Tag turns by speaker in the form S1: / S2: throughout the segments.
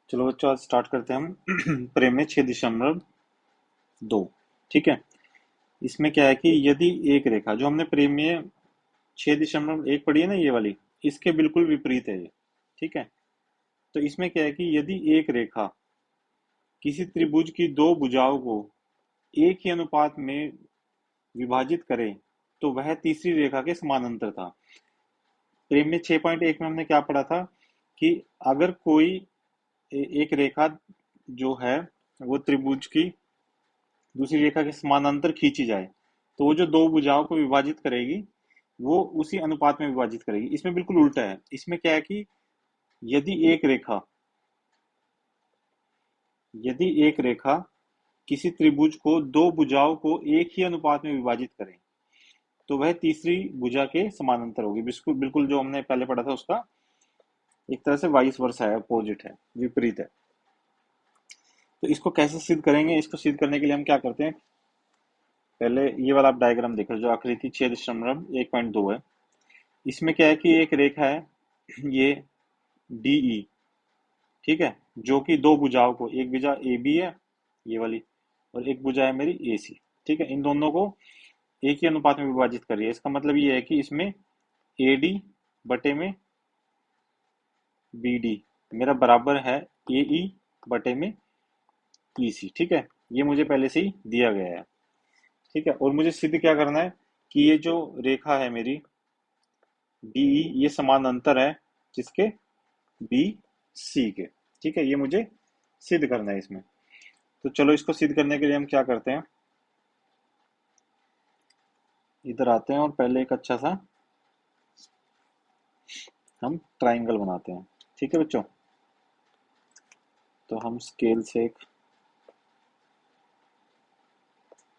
S1: चलो बच्चों, आज स्टार्ट करते हैं हम प्रेम में 6.2। ठीक है। इसमें क्या है कि यदि एक रेखा जो हमने प्रेम में 6.1 पढ़ी है ना, ये वाली, इसके बिल्कुल विपरीत है ये। ठीक है। तो इसमें क्या है कि यदि एक रेखा किसी त्रिभुज की दो भुजाओं को एक ही अनुपात में विभाजित करे तो वह तीसरी रेखा के समानांतर था। प्रेम में 6.1 में हमने क्या पढ़ा था कि अगर कोई एक रेखा जो है वो त्रिभुज की दूसरी रेखा के समानांतर खींची जाए तो वो जो दो भुजाओं को विभाजित करेगी वो उसी अनुपात में विभाजित करेगी। इसमें बिल्कुल उल्टा है। इसमें क्या है कि यदि एक रेखा यदि एक रेखा किसी त्रिभुज को दो भुजाओं को एक ही अनुपात में विभाजित करे तो वह तीसरी भुजा के समानांतर होगी। बिल्कुल बिल्कुल जो हमने पहले पढ़ा था उसका एक तरह से वाइस वर्सा है, अपोजिट है, विपरीत है। तो इसको कैसे सिद्ध करेंगे? इसको सिद्ध करने के लिए हम क्या करते हैं, पहले ये वाला आप डायग्राम देखो जो आकृति 6.1.2 है। इसमें क्या है कि एक रेखा है ये डीई। ठीक है। जो कि दो भुजाओं को, एक भुजा ए बी है ये वाली, और एक भुजा है मेरी ए सी। ठीक है। इन दोनों को एक ही अनुपात में विभाजित कर रही है। इसका मतलब ये है कि इसमें ए डी बटे में बी डी मेरा बराबर है ए ई बटे में ई सी। ठीक है। ये मुझे पहले से ही दिया गया है। ठीक है। और मुझे सिद्ध क्या करना है कि ये जो रेखा है मेरी डीई ये समानांतर है जिसके, बी सी के। ठीक है। ये मुझे सिद्ध करना है इसमें। तो चलो इसको सिद्ध करने के लिए हम क्या करते हैं, इधर आते हैं और पहले एक अच्छा सा हम ट्राइंगल बनाते हैं। ठीक है बच्चों। तो हम स्केल से एक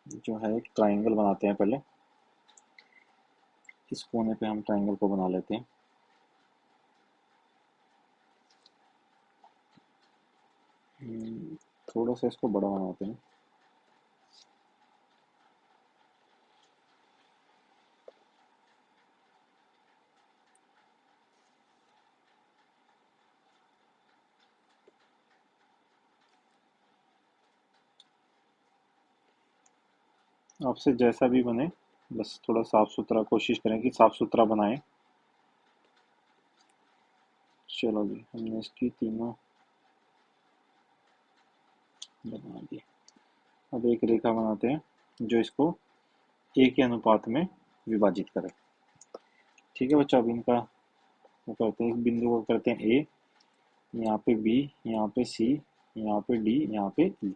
S1: जो है एक ट्राइंगल बनाते हैं। पहले इस कोने पे हम ट्राइंगल को बना लेते हैं। थोड़ा सा इसको बड़ा बनाते हैं। आपसे जैसा भी बने, बस थोड़ा साफ सुथरा कोशिश करें कि साफ सुथरा बनाएं। चलो जी, हमने इसकी तीनों बना दी। अब एक रेखा बनाते हैं जो इसको एक ही अनुपात में विभाजित करे। ठीक है बच्चों। अब इनका वो करते हैं, इस बिंदु को करते हैं ए, यहाँ पे बी, यहाँ पे सी, यहाँ पे डी, यहाँ पे ई।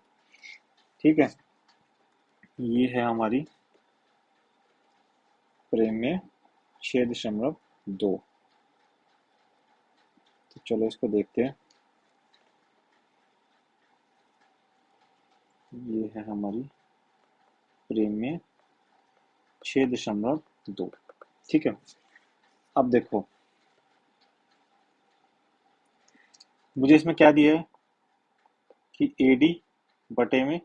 S1: ठीक है। ये है हमारी प्रेम में 6.2। तो चलो इसको देखते हैं। ये है हमारी प्रेम में 6.2। ठीक है। अब देखो मुझे इसमें क्या दिया है कि ए डी बटे में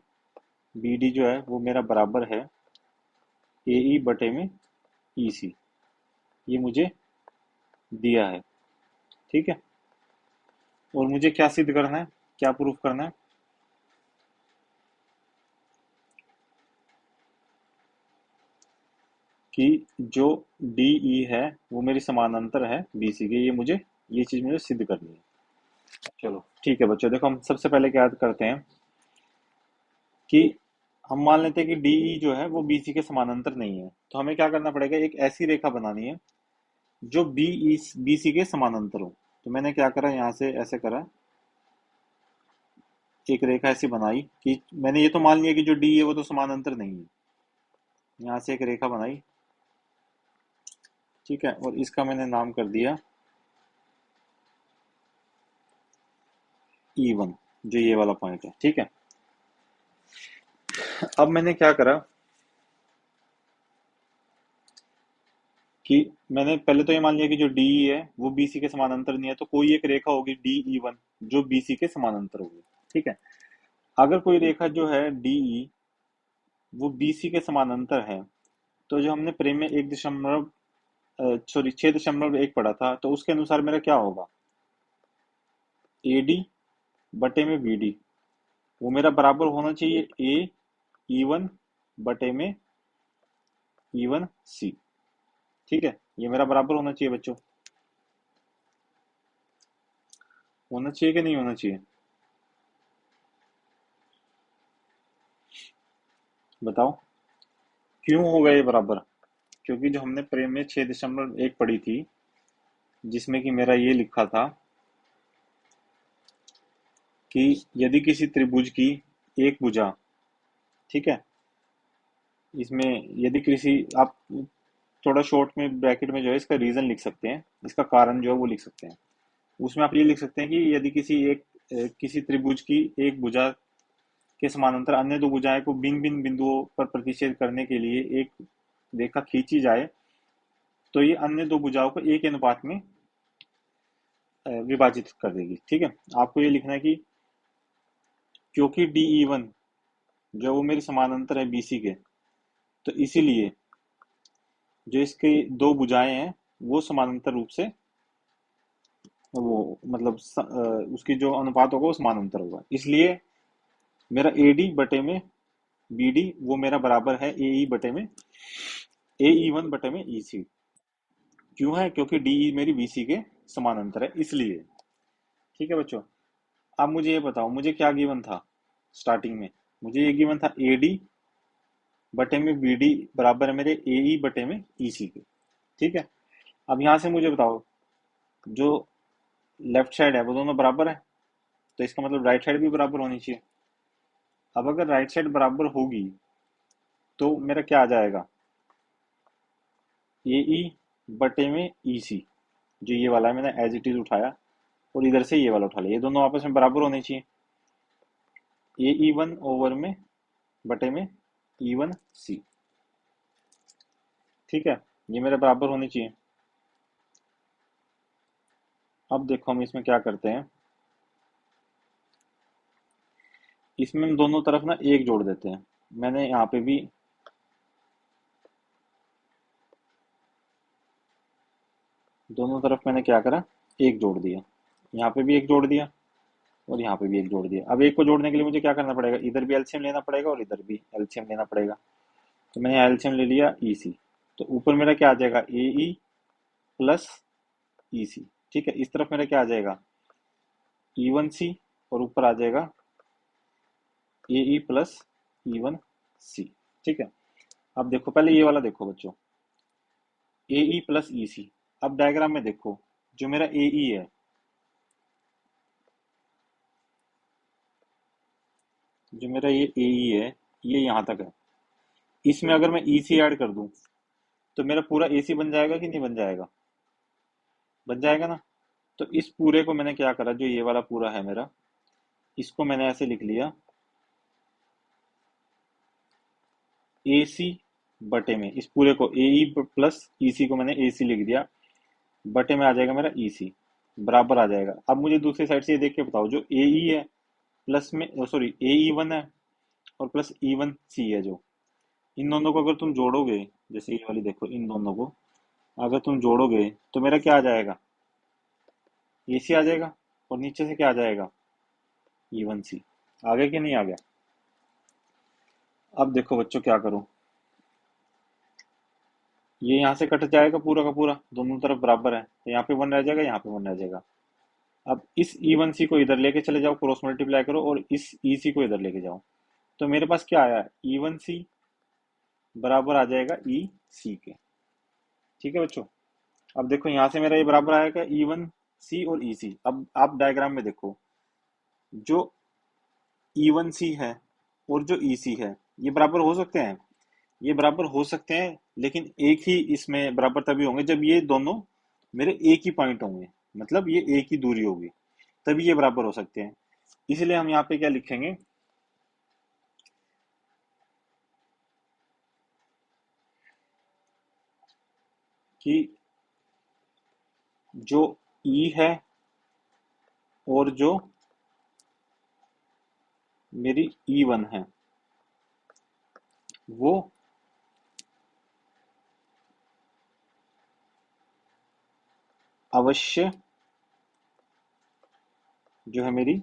S1: बी डी जो है वो मेरा बराबर है ए ई बटे में ई सी। ये मुझे दिया है। ठीक है। और मुझे क्या सिद्ध करना है, क्या प्रूफ करना है कि जो डी ई है वो मेरी समानांतर है बी सी के। ये चीज मुझे सिद्ध करनी है। चलो ठीक है बच्चों, देखो हम सबसे पहले क्या करते हैं कि हम मान लेते हैं कि डी ई जो है वो बी सी के समानांतर नहीं है। तो हमें क्या करना पड़ेगा, एक ऐसी रेखा बनानी है जो बी सी के समानांतर हो। तो मैंने क्या करा, यहाँ से ऐसे करा, एक रेखा ऐसी बनाई कि मैंने ये तो मान लिया कि जो डी है वो तो समानांतर नहीं है। यहाँ से एक रेखा बनाई। ठीक है। और इसका मैंने नाम कर दिया E1, जो ये वाला पॉइंट है। ठीक है। अब मैंने क्या करा कि मैंने पहले तो ये मान लिया कि जो डी है वो बीसी के समानांतर नहीं है, तो कोई एक रेखा होगी DE1 जो बीसी के समानांतर होगी। ठीक है। अगर कोई रेखा जो है DE वो बीसी के समानांतर है तो जो हमने प्रेम में 6.1 पढ़ा था तो उसके अनुसार मेरा क्या होगा, AD बटे में बी डी, वो मेरा बराबर होना चाहिए ए ई वन बटे में ई वन सी। ठीक है, ये मेरा बराबर होना चाहिए बच्चों, होना चाहिए कि नहीं होना चाहिए, बताओ। क्यों होगा ये बराबर? क्योंकि जो हमने प्रेम में 6.1 पढ़ी थी, जिसमें कि मेरा ये लिखा था कि यदि किसी त्रिभुज की एक भुजा, ठीक है, इसमें यदि किसी, आप थोड़ा शॉर्ट में ब्रैकेट में जो है इसका रीजन लिख सकते हैं, इसका कारण जो है वो लिख सकते हैं। उसमें आप ये लिख सकते हैं कि यदि किसी त्रिभुज की एक भुजा के समानांतर अन्य दो भुजाएं को भिन्न भिन्न बिंदुओं पर प्रतिच्छेद करने के लिए एक रेखा खींची जाए, तो ये अन्य दो भुजाओं को एक अनुपात में विभाजित कर देगी। ठीक है, आपको ये लिखना है कि क्योंकि डी ई वन जो वो मेरे समानांतर है बीसी के, तो इसीलिए जो इसके दो भुजाएं हैं वो समानांतर रूप से, वो मतलब उसकी जो अनुपात होगा वो समानांतर होगा, इसलिए मेरा ए डी बटे में बी डी वो मेरा बराबर है ए ई बटे में ए ई वन बटे में ई सी। क्यों है? क्योंकि डी ई मेरी बी सी के समानांतर है, इसलिए। ठीक है बच्चों, अब मुझे ये बताओ, मुझे क्या गिवन था स्टार्टिंग में? मुझे ये गिवन था ए डी बटे में बी डी बराबर है मेरे ए ई बटे में ई सी के। ठीक है, अब यहां से मुझे बताओ, जो लेफ्ट साइड है वो दोनों बराबर है, तो इसका मतलब राइट साइड भी बराबर होनी चाहिए। अब अगर राइट साइड बराबर होगी तो मेरा क्या आ जाएगा? ए ई बटे में ई सी, जो ये वाला है मैंने एज इट इज उठाया और इधर से ये वाला उठा लिया, ये दोनों आपस में बराबर होने चाहिए। ए ई वन ओवर में बटे में ई वन सी। ठीक है, ये मेरे बराबर होने चाहिए। अब देखो हम इसमें क्या करते हैं, इसमें हम दोनों तरफ ना एक जोड़ देते हैं। मैंने यहाँ पे भी दोनों तरफ मैंने क्या करा, एक जोड़ दिया, यहाँ पे भी एक जोड़ दिया और यहाँ पे भी एक जोड़ दिया। अब एक को जोड़ने के लिए मुझे क्या करना पड़ेगा, इधर भी एलसीएम लेना पड़ेगा और इधर भी एलसीएम लेना पड़ेगा। तो मैंने एलसीएम ले लिया ई सी, तो ऊपर मेरा क्या आ जाएगा, ए ई प्लस ई सी। ठीक है, इस तरफ मेरा क्या आ जाएगा, ई वन सी, और ऊपर आ जाएगा ए ई प्लस ई वन सी। ठीक है, अब देखो पहले ये वाला देखो बच्चों, ए ई प्लस ई सी। अब डायग्राम में देखो, जो मेरा ए ई है, जो मेरा ये ए ई है, ये यहाँ तक है, इसमें अगर मैं ई सी ऐड कर दूं तो मेरा पूरा ए सी बन जाएगा कि नहीं बन जाएगा? बन जाएगा ना। तो इस पूरे को मैंने क्या करा, जो ये वाला पूरा है मेरा, इसको मैंने ऐसे लिख लिया, ए सी बटे में, इस पूरे को ए ई प्लस ई सी को मैंने ए सी लिख दिया, बटे में आ जाएगा मेरा ई सी, बराबर आ जाएगा। अब मुझे दूसरी साइड से ये देख के बताओ, जो ए ई है प्लस में, सॉरी ए ई वन है और प्लस ई वन सी है, जो इन दोनों को अगर तुम जोड़ोगे, जैसे ये वाली देखो, इन दोनों को अगर तुम जोड़ोगे तो मेरा क्या आ जाएगा, ए सी आ जाएगा, और नीचे से क्या आ जाएगा, ई वन सी। आ गया कि नहीं आ गया? अब देखो बच्चों क्या करूं, ये यहाँ से कट जाएगा पूरा का पूरा, दोनों तरफ बराबर है, तो यहाँ पे वन रह जाएगा, यहाँ पे वन रह जाएगा। अब इस ई वन सी को इधर लेके चले जाओ, क्रॉस मल्टीप्लाई करो, और इस ई सी को इधर लेके जाओ, तो मेरे पास क्या आया, ई वन सी बराबर आ जाएगा ई सी के। ठीक है बच्चों, अब देखो यहाँ से मेरा ये बराबर आएगा ई वन सी और ई सी। अब आप डायग्राम में देखो, जो ई वन सी है और जो ई सी है, ये बराबर हो सकते हैं, ये बराबर हो सकते हैं, लेकिन एक ही इसमें बराबर तभी होंगे जब ये दोनों मेरे एक ही पॉइंट होंगे, मतलब ये एक ही दूरी होगी, तभी ये बराबर हो सकते हैं। इसलिए हम यहाँ पे क्या लिखेंगे कि जो ई है और जो मेरी ई वन है, वो अवश्य जो है मेरी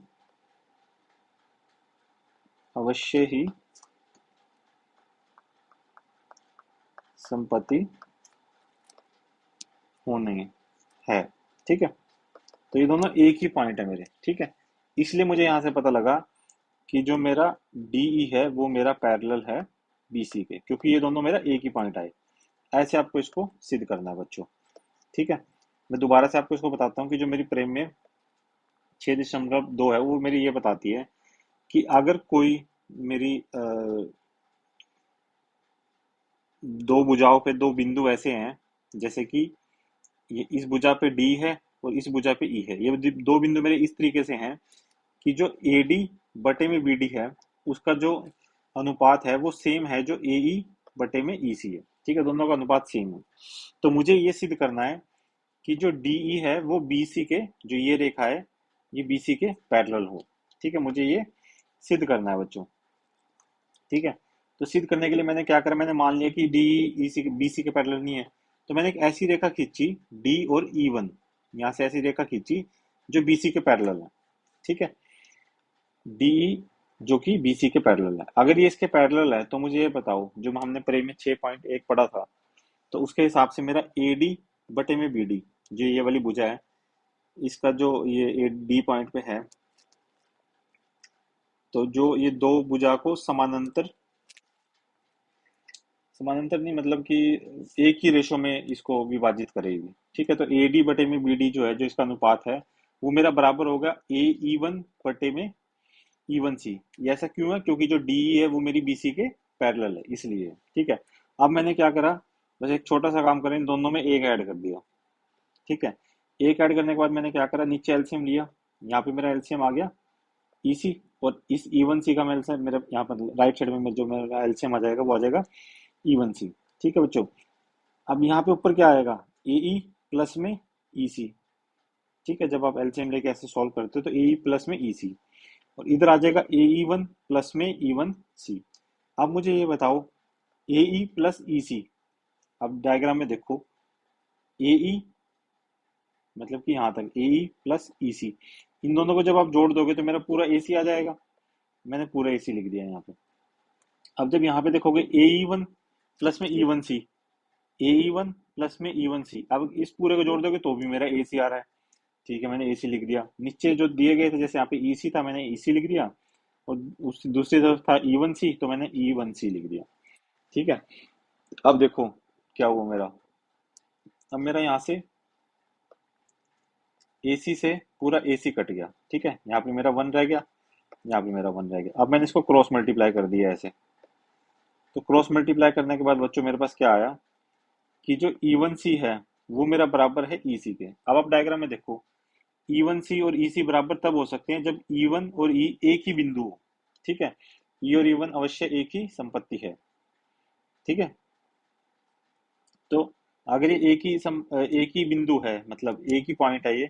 S1: अवश्य ही संपत्ति होनी है। ठीक है, तो ये दोनों एक ही पॉइंट है मेरे। ठीक है, इसलिए मुझे यहाँ से पता लगा कि जो मेरा डीई है वो मेरा पैरेलल है बीसी के, क्योंकि ये दोनों मेरा एक ही पॉइंट आए। ऐसे आपको इसको सिद्ध करना है बच्चों। ठीक है, मैं दोबारा से आपको इसको बताता हूँ कि जो मेरी प्रेम में 6.2 है वो मेरी ये बताती है कि अगर कोई मेरी दो भुजाओं पे दो बिंदु ऐसे हैं, जैसे कि ये इस भुजा पे डी है और इस भुजा पे ई है, ये दो बिंदु मेरे इस तरीके से हैं कि जो ए डी बटे में बी डी है उसका जो अनुपात है वो सेम है जो ए ई बटे में ई सी है। ठीक है, दोनों का अनुपात सेम है। तो मुझे ये सिद्ध करना है कि जो डी ई है वो बी सी के, जो ये रेखा है ये बी सी के पैरेलल हो। ठीक है, मुझे ये सिद्ध करना है बच्चों। ठीक है, तो सिद्ध करने के लिए मैंने क्या करा, मैंने मान लिया कि D E C B C के पैरेलल नहीं है, तो मैंने एक ऐसी रेखा खींची डी और ई वन, यहाँ से ऐसी रेखा खींची जो बी सी के पैरेलल है। ठीक है, डी जो कि बी सी के पैरेलल है। अगर ये इसके पैरेलल है तो मुझे ये बताओ, जो हमने परे में 6.1 पढ़ा था, तो उसके हिसाब से मेरा ए डी बटे में बी डी, जो ये वाली भुजा है, इसका जो ये डी पॉइंट पे है, तो जो ये दो भुजा को समानांतर, समानांतर नहीं मतलब कि एक ही रेशो में इसको विभाजित करेगी। ठीक है, तो ए डी बटे में बी डी जो है, जो इसका अनुपात है वो मेरा बराबर होगा ए ई वन बटे में ई वन सी। ये ऐसा क्यों है, क्योंकि जो डी है वो मेरी बी सी के पैरेलल है, इसलिए। ठीक है, अब मैंने क्या करा, बस एक छोटा सा काम करें, इन दोनों में एक ऐड कर दिया। ठीक है, एक ऐड करने के बाद मैंने क्या करा, नीचे एलसीएम लिया, यहाँ पे मेरा एलसीएम आ गया ईसी, और इस ई वन सी का मेरा यहाँ पर राइट साइड में जो मेरा एलसीएम आ जाएगा वो आ जाएगा ई वन सी। ठीक है बच्चों, अब यहाँ पे ऊपर क्या आएगा, ए ई प्लस में ई सी। ठीक है, जब आप एलसीएम लेके ऐसे सॉल्व करते हो तो ए ई प्लस में ई सी, और इधर आ जाएगा ए ई वन प्लस में ई वन सी। अब मुझे ये बताओ, ए ई प्लस ई सी, अब डायग्राम में देखो, ए ई मतलब कि यहाँ तक ए ई प्लस ई सी, इन दोनों को जब आप जोड़ दोगे तो मेरा पूरा ए सी आ जाएगा। मैंने पूरा ए सी लिख दिया यहाँ पे। अब जब यहाँ पे देखोगे ए ई वन प्लस में ई वन सी, ए ई वन प्लस में ई वन सी, अब इस पूरे को जोड़ दोगे तो भी मेरा ए सी आ रहा है। ठीक है, मैंने ए सी लिख दिया। नीचे जो दिए गए थे, जैसे यहाँ पे ई सी था, मैंने ई सी लिख दिया, और उस दूसरी तरफ था ई वन सी, तो मैंने ई वन सी लिख दिया। ठीक है, अब देखो क्या हुआ मेरा, अब मेरा यहाँ से ए सी से पूरा ए सी कट गया। ठीक है, यहाँ पे मेरा वन रह गया, यहाँ पे मेरा वन रह गया। अब मैंने इसको क्रॉस मल्टीप्लाई कर दिया ऐसे, तो क्रॉस मल्टीप्लाई करने के बाद बच्चों मेरे पास क्या आया कि जो ई वन सी है वो मेरा बराबर है ई सी के। अब आप डायग्राम में देखो, ई वन सी और ई सी बराबर तब हो सकते हैं जब ई वन और ई एक ही बिंदु हो। ठीक है, ई और ई वन अवश्य एक ही संपत्ति है। ठीक है, तो अगर ये एक ही बिंदु है, मतलब एक ही पॉइंट है ये,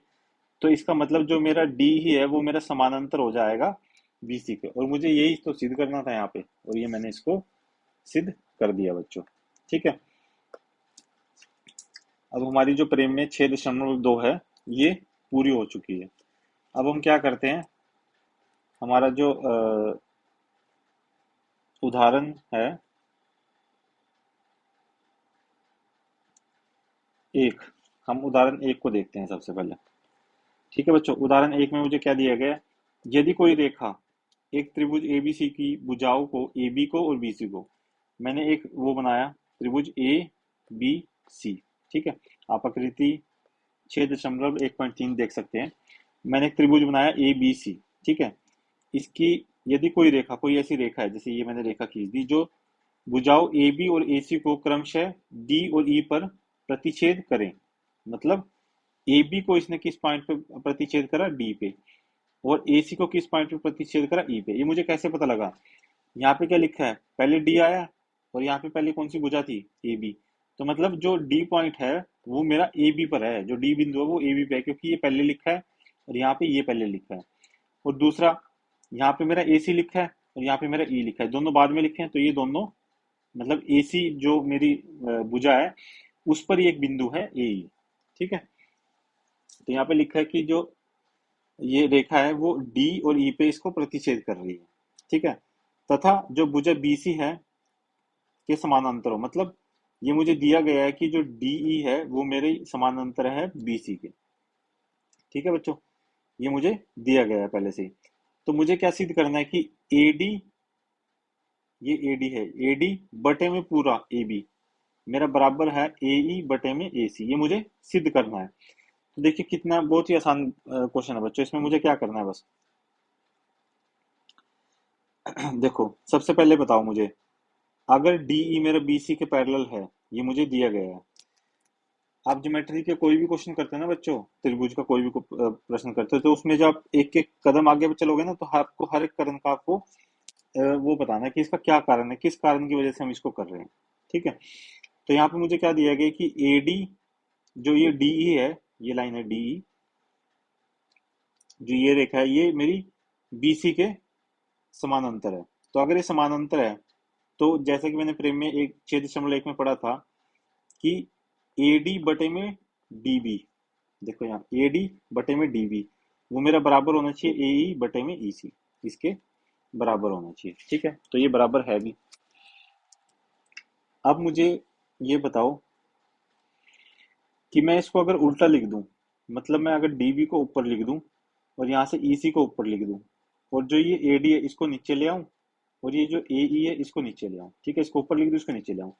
S1: तो इसका मतलब जो मेरा डी ही है वो मेरा समानांतर हो जाएगा बीसी के, और मुझे यही तो सिद्ध करना था यहाँ पे, और ये मैंने इसको सिद्ध कर दिया बच्चों। ठीक है, अब हमारी जो प्रेम में 6.2 है ये पूरी हो चुकी है। अब हम क्या करते हैं, हमारा जो उदाहरण है एक, हम उदाहरण एक को देखते हैं सबसे पहले। ठीक है बच्चों, उदाहरण एक में मुझे क्या दिया गया है, यदि कोई रेखा एक त्रिभुज एबीसी की भुजाओं को, ए बी को और बी सी को, मैंने एक वो बनाया त्रिभुज ए बी सी। ठीक है, आप आकृति 6.1.3 देख सकते हैं। मैंने एक त्रिभुज बनाया ए बी सी। ठीक है, इसकी यदि कोई रेखा, कोई ऐसी रेखा है, जैसे ये मैंने रेखा खींच दी, जो भुजाओं ए बी और ए सी को क्रमशः डी और ई पर प्रतिच्छेद करें, मतलब ए बी को इसने किस पॉइंट पे प्रतिच्छेद करा, डी पे, और ए सी को किस पॉइंट पे प्रतिच्छेद करा, ई पे। ये मुझे कैसे पता लगा, यहाँ पे क्या लिखा है, पहले डी आया और यहाँ पे पहले कौन सी भुजा थी, ए बी, तो मतलब जो डी पॉइंट है वो मेरा ए बी पर है, जो डी बिंदु है वो ए बी पे है, क्योंकि ये पहले लिखा है और यहाँ पे ये पहले लिखा है। और दूसरा, यहाँ पे मेरा ए सी लिखा है और यहाँ पे मेरा ई लिखा है, दोनों बाद में लिखे हैं, तो ये दोनों मतलब ए सी जो मेरी भुजा है उस पर ही एक बिंदु है ए ई। ठीक है, तो यहाँ पे लिखा है कि जो ये रेखा है वो डी और ई पे इसको प्रतिच्छेद कर रही है। ठीक है, तथा जो भुजा बीसी है के समानांतर हो। मतलब ये मुझे दिया गया है कि जो डीई है वो मेरे समानांतर है बीसी के। ठीक है बच्चों, ये मुझे दिया गया है पहले से ही। तो मुझे क्या सिद्ध करना है कि एडी, ये एडी है, एडी बटे में पूरा एबी मेरा बराबर है एई बटे में एसी, ये मुझे सिद्ध करना है। तो देखिए कितना बहुत ही आसान क्वेश्चन है बच्चों, इसमें मुझे क्या करना है बस। देखो सबसे पहले बताओ मुझे, अगर डीई मेरा बीसी के पैरेलल है, ये मुझे दिया गया है। आप ज्योमेट्री के कोई भी क्वेश्चन करते हैं ना बच्चों, त्रिभुज का कोई भी प्रश्न करते हो, तो उसमें जब आप एक एक कदम आगे चलोगे ना, तो आपको हर एक कदम का आपको वो बताना है कि इसका क्या कारण है, किस कारण की वजह से हम इसको कर रहे हैं। ठीक है, तो यहाँ पे मुझे क्या दिया गया कि एडी, जो ये डीई है, ये लाइन है डीई, जो ये रेखा है ये मेरी बीसी के समानांतर है। तो अगर ये समानांतर है, तो जैसे कि मैंने प्रेम में एक 6.1 में पढ़ा था कि एडी बटे में डीबी, देखो यहाँ एडी बटे में डीबी वो मेरा बराबर होना चाहिए एई बटे में ईसी, इसके बराबर होना चाहिए। ठीक है, तो ये बराबर है भी। अब मुझे ये बताओ कि मैं इसको अगर उल्टा लिख दूं, मतलब मैं अगर डीबी को ऊपर लिख दूं और यहाँ से ईसी को ऊपर लिख दूं, और जो ये एडी है इसको नीचे ले आऊं, और ये जो एई है इसको नीचे ले आऊं, ठीक है, इसको ऊपर लिख दूं इसको नीचे ले आऊं,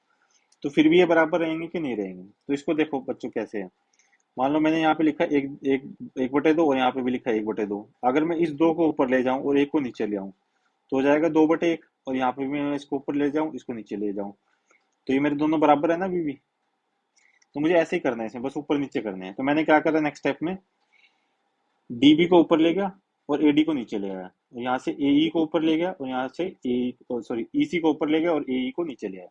S1: तो फिर भी ये बराबर रहेंगे कि नहीं रहेंगे। तो इसको देखो बच्चों कैसे है। मान लो मैंने यहाँ पे लिखा एक एक एक बटे दो, और यहाँ पे भी लिखा एक बटे दो। अगर मैं इस दो को ऊपर ले जाऊं और एक को नीचे ले आऊं, तो हो जाएगा 2/1, और यहाँ पे भी मैं इसको ऊपर ले जाऊं इसको नीचे ले जाऊं, तो ये मेरे दोनों बराबर है ना अभी भी। तो मुझे ऐसे ही करना है, इसमें बस ऊपर नीचे करने हैं। तो मैंने क्या करा नेक्स्ट स्टेप में, डीबी को ऊपर ले गया और एडी को नीचे ले आया, और यहाँ से एई को ऊपर ले गया, और यहाँ से ए सॉरी ईसी को ऊपर ले गया और एई को नीचे ले आया।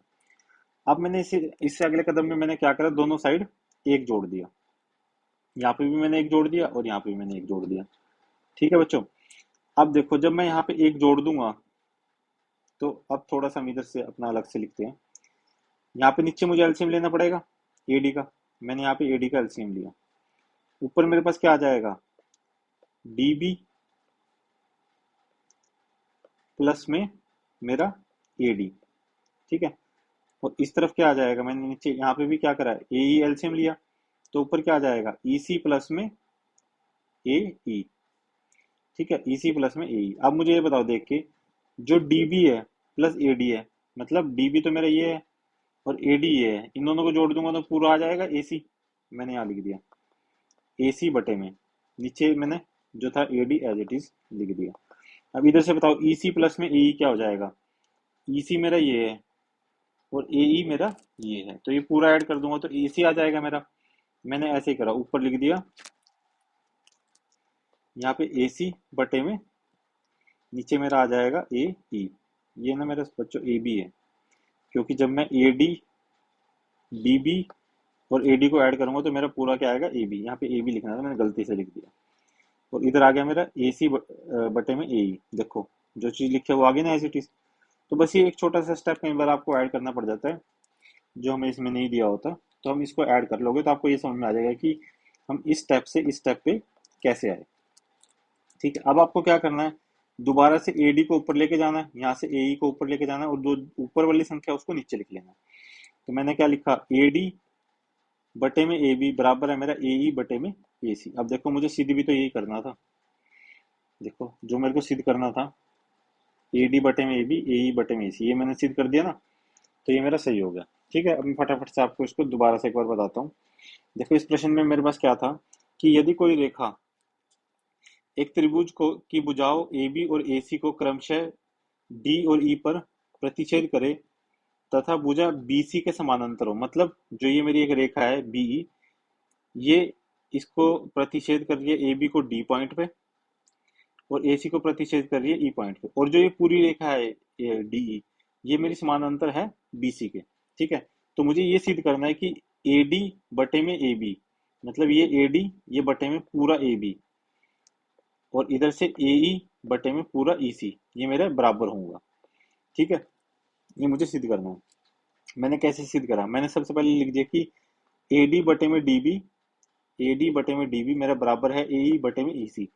S1: अब मैंने इसे इससे अगले कदम में मैंने क्या करा, दोनों साइड एक जोड़ दिया, यहाँ पे भी मैंने एक जोड़ दिया और यहाँ पे भी मैंने एक जोड़ दिया। ठीक है बच्चों, अब देखो जब मैं यहाँ पे एक जोड़ दूंगा, तो अब थोड़ा सा हम इधर से अपना अलग से लिखते हैं। यहाँ पे नीचे मुझे एलसीएम लेना पड़ेगा एडी का, मैंने यहाँ पे एडी का एलसीएम लिया। ऊपर मेरे पास क्या आ जाएगा, डीबी प्लस में मेरा एडी। ठीक है, और इस तरफ क्या आ जाएगा, मैंने नीचे यहाँ पे भी क्या करा है एई एलसीएम लिया, तो ऊपर क्या आ जाएगा ईसी प्लस में एई। ठीक है, ईसी प्लस में एई। अब मुझे ये बताओ देख के, जो डीबी है प्लस एडी है, मतलब डीबी तो मेरा ये है और एडी ये है, इन दोनों को जोड़ दूंगा तो पूरा आ जाएगा एसी। मैंने यहाँ लिख दिया एसी बटे में, नीचे मैंने जो था एडी एज इट इज लिख दिया। अब इधर से बताओ ईसी प्लस में एई क्या हो जाएगा, ईसी मेरा ये है और एई मेरा ये है, तो ये पूरा ऐड कर दूंगा तो एसी आ जाएगा मेरा। मैंने ऐसे ही करा, ऊपर लिख दिया यहाँ पे एसी बटे में, नीचे मेरा आ जाएगा ए ई। ये ना मेरा बच्चों ए बी है, क्योंकि जब मैं ए डी डी बी और ए डी को ऐड करूंगा तो मेरा पूरा क्या आएगा ए बी। यहाँ पे ए बी लिखना था, मैंने गलती से लिख दिया, और इधर आ गया मेरा ए सी बटे में ए ई। देखो जो चीज लिखी है वो आ गई ना एज इट इज। तो बस ये एक छोटा सा स्टेप कई बार आपको ऐड करना पड़ जाता है, जो हमें इसमें नहीं दिया होता, तो हम इसको ऐड कर लोगे तो आपको ये समझ में आ जाएगा कि हम इस स्टेप से इस स्टेप पे कैसे आए। ठीक है, अब आपको क्या करना है, दोबारा से एडी को ऊपर लेके जाना है, यहाँ से एई को ऊपर लेके जाना है, और जो ऊपर वाली संख्या उसको नीचे लिख लेना है। तो मैंने क्या लिखा, एडी बटे में ए बी बराबर है मेरा एई बटे में ए सी। अब देखो मुझे सिद्ध भी तो यही करना था, देखो जो मेरे को सिद्ध करना था एडी बटे में ए बी एई बटे में ए सी, ये मैंने सिद्ध कर दिया ना, तो ये मेरा सही हो गया। ठीक है, अब मैं फटाफट से आपको इसको दोबारा से एक बार बताता हूँ। देखो इस प्रश्न में मेरे पास क्या था कि यदि कोई रेखा एक त्रिभुज को की भुजाओं ए बी और ए सी को क्रमशः डी और ई पर प्रतिच्छेद करे तथा भुजा बीसी के समानांतर हो, मतलब जो ये मेरी एक रेखा है बीई, ये इसको प्रतिच्छेद कर रही है ए बी को डी पॉइंट पे और ए सी को प्रतिच्छेद कर रही है ई पॉइंट पे, और जो ये पूरी रेखा है डीई, ये मेरी समानांतर है बीसी के। ठीक है, तो मुझे ये सिद्ध करना है कि ए डी बटे में ए बी, मतलब ये ए डी ये बटे में पूरा ए बी, और इधर से ए ई बटे में पूरा ई सी, ये मेरे बराबर होगा। ठीक है, ये मुझे सिद्ध करना है। मैंने कैसे सिद्ध करा, मैंने सबसे पहले लिख दिया कि ए डी बटे में डी बी, ए डी बटे में डी बी मेरा बराबर है ए ई बटे में ई सी,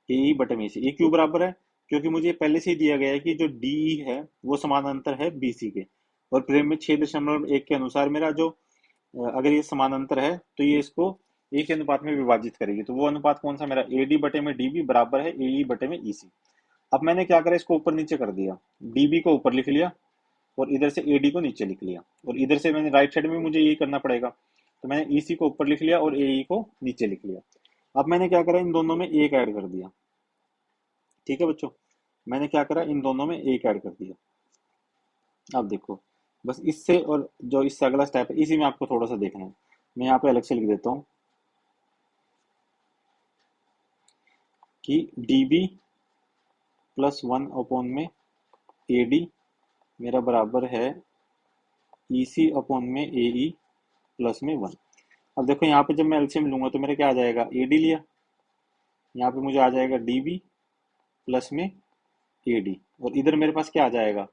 S1: ए ई बटे में ई सी। ये क्यों बराबर है, क्योंकि मुझे पहले से ही दिया गया है कि जो डी है वो समानांतर है बीसी के, और प्रेम में 6.1 के अनुसार मेरा जो अगर ये समानांतर है तो ये इसको एक अनुपात में विभाजित करेगी। तो वो अनुपात कौन सा, मेरा एडी बटे में डीबी बराबर है एई बटे में ईसी। अब मैंने क्या करा, इसको ऊपर नीचे कर दिया, डीबी को ऊपर लिख लिया और इधर से एडी को नीचे लिख लिया, और इधर से मैंने राइट साइड में मुझे यही करना पड़ेगा, तो मैंने ईसी को ऊपर लिख लिया और एई को नीचे लिख लिया। अब मैंने क्या करा, इन दोनों में एक ऐड कर दिया। ठीक है बच्चों, मैंने क्या करा, इन दोनों में एक ऐड कर दिया। अब देखो, बस इससे और जो इससे अगला स्टेप है इसी में आपको थोड़ा सा देखना है। मैं यहाँ पे अलग से लिख देता हूँ कि dB प्लस 1 में AD मेरा बराबर है EC में AE प्लस में 1। अब देखो यहाँ पे जब मैं एलसीएम लूंगा तो मेरा क्या आ जाएगा, AD लिया, यहाँ पे मुझे आ जाएगा DB प्लस में AD, और इधर मेरे पास क्या आ जाएगा,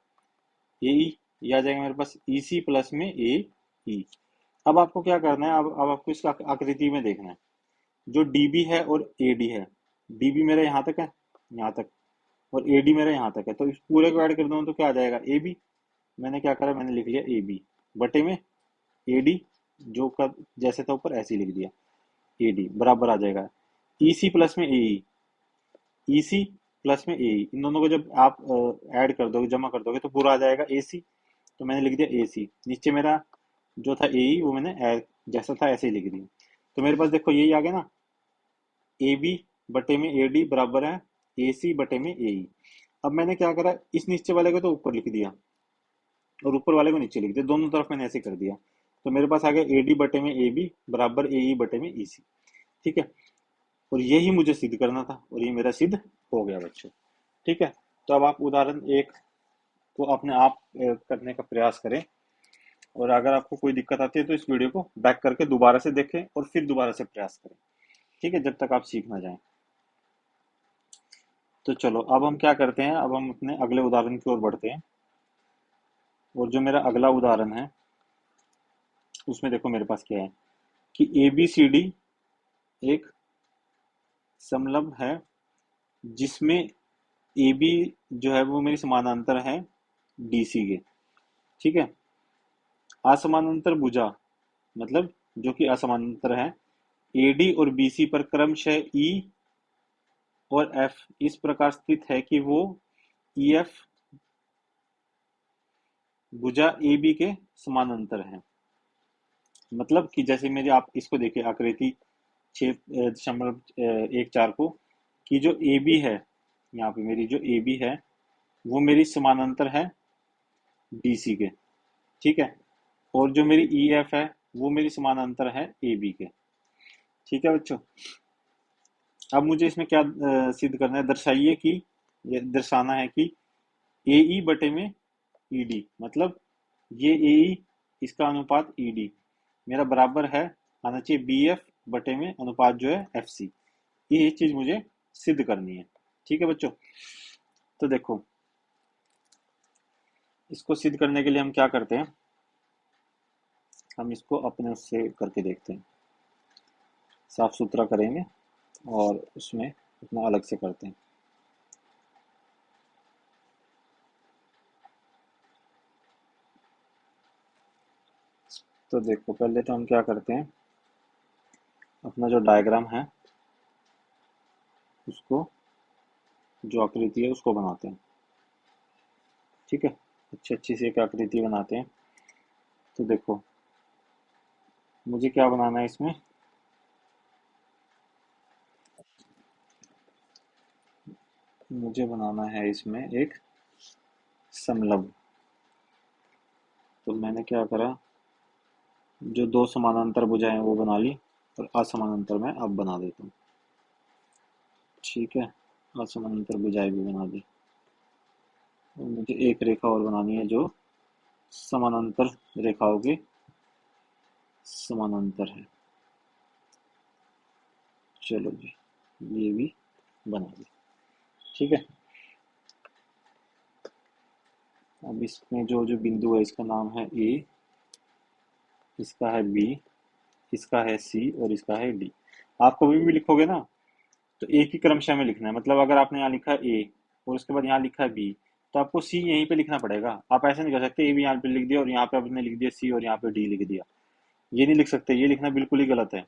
S1: AE, ये आ जाएगा मेरे पास EC प्लस में AE। अब आपको क्या करना है, अब आपको इसका आकृति में देखना है। जो डीबी है और एडी है, डीबी मेरा यहाँ तक है, यहाँ तक, और एडी मेरा यहाँ तक है, तो इस पूरे को ऐड कर दूँ तो क्या आ जाएगा, ए बी। मैंने क्या करा, मैंने लिख लिया ए बी बटे में एडी, जो का जैसे था ऊपर ऐसे ही लिख दिया, एडी बराबर आ जाएगा ईसी प्लस में एई, ईसी प्लस में एई, इन दोनों को जब आप ऐड कर दोगे, जमा कर दोगे तो पूरा आ जाएगा एसी। तो मैंने लिख दिया एसी, नीचे मेरा जो था एई वो मैंने जैसा था ऐसे ही लिख दिया। तो मेरे पास देखो यही आ गया ना, ए बी बटे में ए डी बराबर है ए सी बटे में ए ई। अब मैंने क्या करा, इस नीचे वाले को तो ऊपर लिख दिया और ऊपर वाले को नीचे लिख दिया, दोनों तरफ मैंने ऐसे कर दिया। तो मेरे पास आ गया ए डी बटे में ए बी बराबर ए ई बटे में ई सी। ठीक है, और यही मुझे सिद्ध करना था और ये मेरा सिद्ध हो गया बच्चों। ठीक है, तो अब आप उदाहरण एक को अपने आप करने का प्रयास करें, और अगर आपको कोई दिक्कत आती है तो इस वीडियो को बैक करके दोबारा से देखें और फिर दोबारा से प्रयास करें। ठीक है, जब तक आप सीख ना जाएं। तो चलो अब हम क्या करते हैं, अब हम अपने अगले उदाहरण की ओर बढ़ते हैं। और जो मेरा अगला उदाहरण है उसमें देखो मेरे पास क्या है कि ए बी सी डी एक समलंब है जिसमें ए बी जो है वो मेरी समानांतर है डी सी के। ठीक है, असमानांतर भुजा मतलब जो कि असमानांतर है ए डी और बी सी पर क्रमशः ई और एफ इस प्रकार स्थित है कि वो ई एफ भुजा ए बी के समानांतर है। मतलब कि जैसे मेरी आप इसको देखिए आकृति 6.14 को, कि जो ए बी है, यहाँ पे मेरी जो ए बी है वो मेरी समानांतर है डी सी के। ठीक है, और जो मेरी ई एफ है वो मेरी समानांतर है ए बी के। ठीक है बच्चों, अब मुझे इसमें क्या सिद्ध करना है, दर्शाइए कि, ये दर्शाना है कि ए ई बटे में ई डी, मतलब ये ए ई इसका अनुपात ई डी मेरा बराबर है, आना चाहिए बी एफ बटे में अनुपात जो है एफ सी। ये चीज मुझे सिद्ध करनी है। ठीक है बच्चों, तो देखो इसको सिद्ध करने के लिए हम क्या करते हैं, हम इसको अपने उससे करके देखते हैं, साफ सुथरा करेंगे और उसमें अपना अलग से करते हैं। तो देखो पहले तो हम क्या करते हैं, अपना जो डायग्राम है उसको, जो आकृति है उसको बनाते हैं। ठीक है, अच्छी सी एक आकृति बनाते हैं। तो देखो मुझे क्या बनाना है इसमें, मुझे बनाना है इसमें एक समलंब। तो मैंने क्या करा, जो दो समानांतर भुजाएं वो बना ली और असमानांतर मैं अब बना देता हूँ। ठीक है, असमानांतर भुजाएं भी बना दी, और मुझे एक रेखा और बनानी है जो समानांतर रेखाओं के समानांतर है। चलो जी, ये भी बना दी। ठीक है, अब इसमें जो जो बिंदु है इसका नाम है ए, इसका है बी, इसका है सी और इसका है डी। आप कभी भी लिखोगे ना तो एक ही क्रमशः में लिखना है। मतलब अगर आपने यहाँ लिखा ए और उसके बाद यहाँ लिखा है बी, तो आपको सी यहीं पे लिखना पड़ेगा। आप ऐसे नहीं कर सकते ए भी यहाँ पे लिख दिया और यहाँ पे आपने लिख दिया सी और यहाँ पे डी लिख दिया। ये नहीं लिख सकते, ये लिखना बिल्कुल ही गलत है।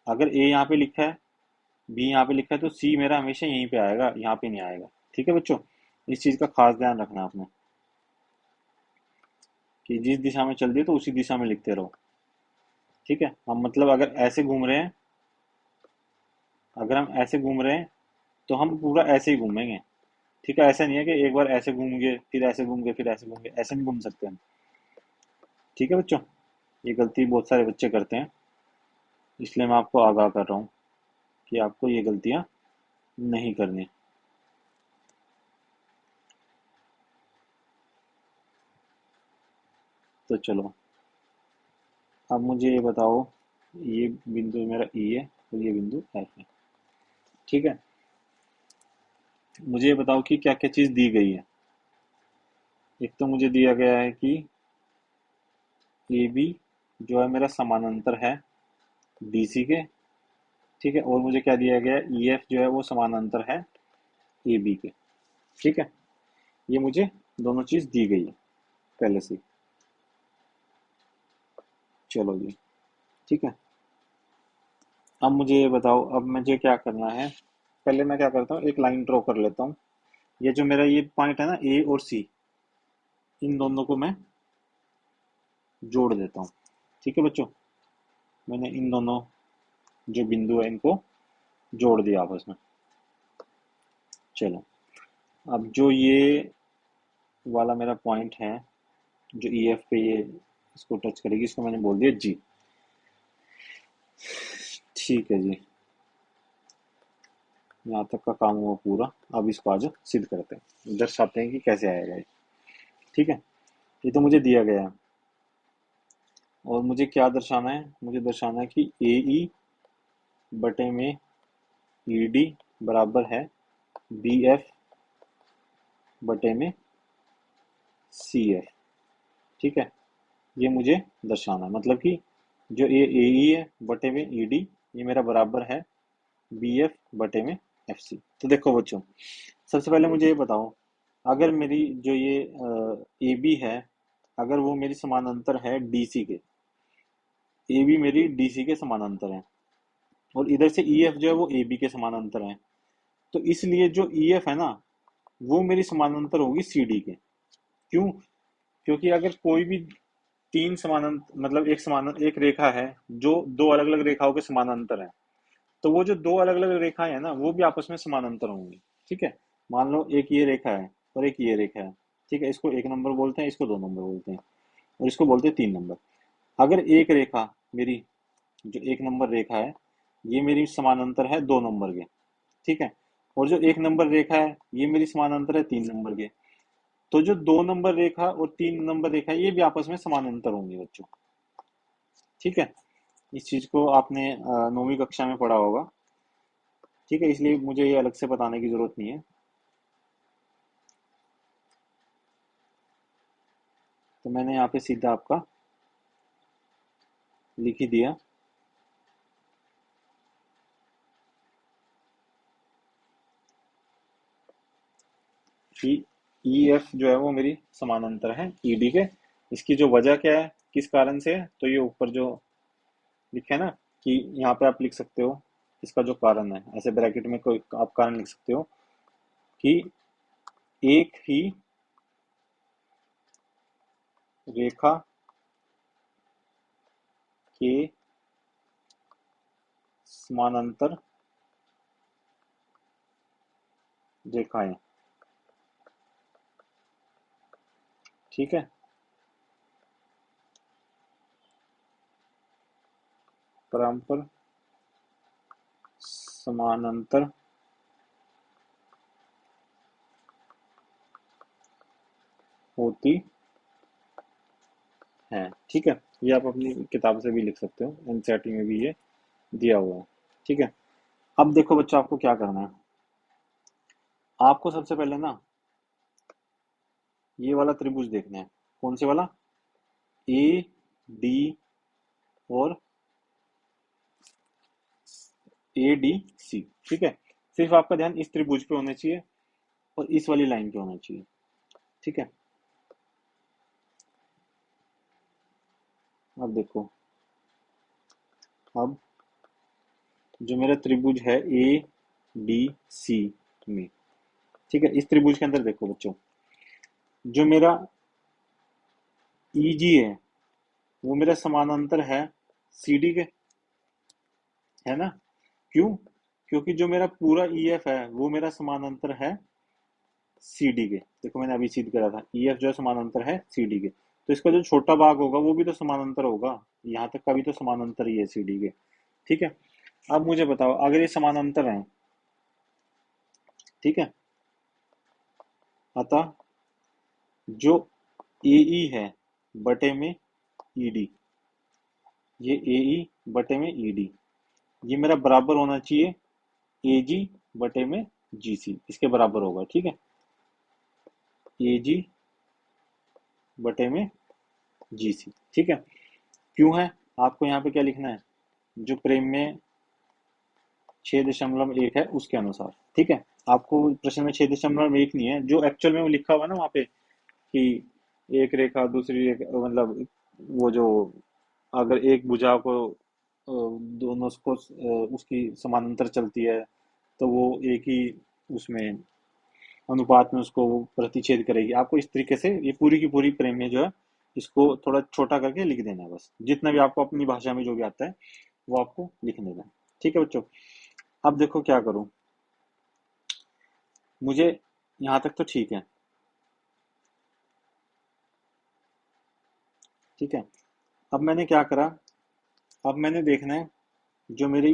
S1: अगर ए यहाँ पे लिखा है, बी यहाँ पे लिखा है, तो सी मेरा हमेशा यहीं पे आएगा, यहाँ पे नहीं आएगा। ठीक है बच्चों, इस चीज का खास ध्यान रखना आपने कि जिस दिशा में चल दी तो उसी दिशा में लिखते रहो। ठीक है, हम मतलब अगर ऐसे घूम रहे हैं, अगर हम ऐसे घूम रहे हैं तो हम पूरा ऐसे ही घूमेंगे। ठीक है, ऐसा नहीं है कि एक बार ऐसे घूम गए फिर ऐसे घूम गए फिर ऐसे घूम गए, ऐसे नहीं घूम सकते हम। ठीक है बच्चों, ये गलती बहुत सारे बच्चे करते हैं, इसलिए मैं आपको आगाह कर रहा हूँ कि आपको ये गलतियां नहीं करनी। तो चलो, अब मुझे ये बताओ, ये बिंदु मेरा ई है और ये बिंदु एफ है। ठीक है, मुझे ये बताओ कि क्या क्या चीज दी गई है। एक तो मुझे दिया गया है कि ए बी जो है मेरा समानांतर है डीसी के। ठीक है, और मुझे क्या दिया गया है, ई एफ जो है वो समानांतर है ए बी के। ठीक है, ये मुझे दोनों चीज दी गई है पहले से। चलो जी, ठीक है। अब मुझे ये बताओ, अब मुझे क्या करना है। पहले मैं क्या करता हूँ, एक लाइन ड्रॉ कर लेता हूँ। ये जो मेरा ये पॉइंट है ना ए और सी, इन दोनों को मैं जोड़ देता हूँ। ठीक है बच्चों, मैंने इन दोनों जो बिंदु है इनको जोड़ दिया आपस में। चलो, अब जो ये वाला मेरा पॉइंट है जो ई एफ पे ये इसको टच करेगी, इसको मैंने बोल दिया जी। ठीक है जी, यहाँ तक का काम हुआ पूरा। अब इसको आज सिद्ध करते हैं, दर्शाते हैं कि कैसे आएगा ये। ठीक है, ये तो मुझे दिया गया है और मुझे क्या दर्शाना है, मुझे दर्शाना है कि ए ई बटे में ई डी बराबर है बी एफ बटे में सी एफ। ठीक है, ये मुझे दर्शाना है, मतलब कि जो ए ई है बटे में ई डी, ये मेरा बराबर है बी एफ बटे में एफ सी। तो देखो बच्चों, सबसे पहले मुझे ये बताओ, अगर मेरी जो ये ए बी है, अगर वो मेरी समानांतर है डीसी के, ए बी मेरी डीसी के समानांतर है और इधर से ई एफ जो है वो ए बी के समानांतर है, तो इसलिए जो ई एफ है ना वो मेरी समानांतर होगी सी डी के। क्यों? क्योंकि अगर कोई भी तीन समानांतर, मतलब एक रेखा है जो दो अलग अलग रेखाओं के समानांतर है, तो वो जो दो अलग अलग रेखाएं हैं ना वो भी आपस में समानांतर होंगी। ठीक है, मान लो एक ये रेखा है और एक ये रेखा है। ठीक है, इसको एक नंबर बोलते हैं, इसको दो नंबर बोलते हैं और इसको बोलते हैं तीन नंबर। अगर एक रेखा मेरी, जो एक नंबर रेखा है, ये मेरी समानांतर है दो नंबर के। ठीक है, और जो एक नंबर रेखा है ये मेरी समानांतर है तीन नंबर के। तो जो दो नंबर रेखा और तीन नंबर रेखा है ये भी आपस में समानांतर होंगे बच्चों। ठीक है, इस चीज को आपने 9वीं कक्षा में पढ़ा होगा। ठीक है, इसलिए मुझे ये अलग से बताने की जरूरत नहीं है। तो मैंने यहाँ पे सीधा आपका लिख ही दिया कि ई एफ जो है वो मेरी समानांतर है ई डी के। इसकी जो वजह क्या है, किस कारण से है, तो ये ऊपर जो लिखा है ना, कि यहाँ पे आप लिख सकते हो इसका जो कारण है, ऐसे ब्रैकेट में कोई आप कारण लिख सकते हो कि एक ही रेखा के समानांतर रेखाएं। ठीक है, परस्पर समानांतर होती है। ठीक है, ये आप अपनी किताब से भी लिख सकते हो, एनसीईआरटी में भी ये दिया हुआ है। ठीक है, अब देखो बच्चों, आपको क्या करना है। आपको सबसे पहले ना ये वाला त्रिभुज देखना है। कौन से वाला? ए डी और ए डी सी। ठीक है, सिर्फ आपका ध्यान इस त्रिभुज पे होना चाहिए और इस वाली लाइन पे होना चाहिए। ठीक है, अब देखो, अब जो मेरा त्रिभुज है ए डी सी में, ठीक है, इस त्रिभुज के अंदर देखो बच्चों, जो मेरा ईजी है वो मेरा समानांतर है सीडी के, है ना? क्यों? क्योंकि जो मेरा पूरा ईएफ है वो मेरा समानांतर है सीडी के। देखो मैंने अभी सिद्ध करा था, ईएफ जो है समानांतर है सीडी के, तो इसका जो छोटा भाग होगा वो भी तो समानांतर होगा, यहाँ तक का भी तो समानांतर ही है सीडी के। ठीक है, अब मुझे बताओ अगर ये समानांतर है, ठीक है, अतः जो एई है बटे में ईडी, ये एई बटे में ईडी, ये मेरा बराबर होना चाहिए एजी बटे में जीसी, इसके बराबर होगा। ठीक है, एजी बटे में जीसी। ठीक है, क्यों है? आपको यहाँ पे क्या लिखना है, जो प्रेम में 6.1 है उसके अनुसार। ठीक है, आपको प्रश्न में 6.1 नहीं है, जो एक्चुअल में वो लिखा हुआ है ना वहाँ पे कि एक रेखा दूसरी रेखा, मतलब वो जो अगर एक भुजा को दोनों को उसकी समानांतर चलती है तो वो एक ही उसमें अनुपात में उसको प्रतिच्छेद करेगी। आपको इस तरीके से ये पूरी की पूरी प्रेम में जो है इसको थोड़ा छोटा करके लिख देना है, बस जितना भी आपको अपनी भाषा में जो भी आता है वो आपको लिख देना है। ठीक है बच्चों, अब देखो क्या करूं, मुझे यहाँ तक तो ठीक है। ठीक है, अब मैंने क्या करा, अब मैंने देखना है जो मेरी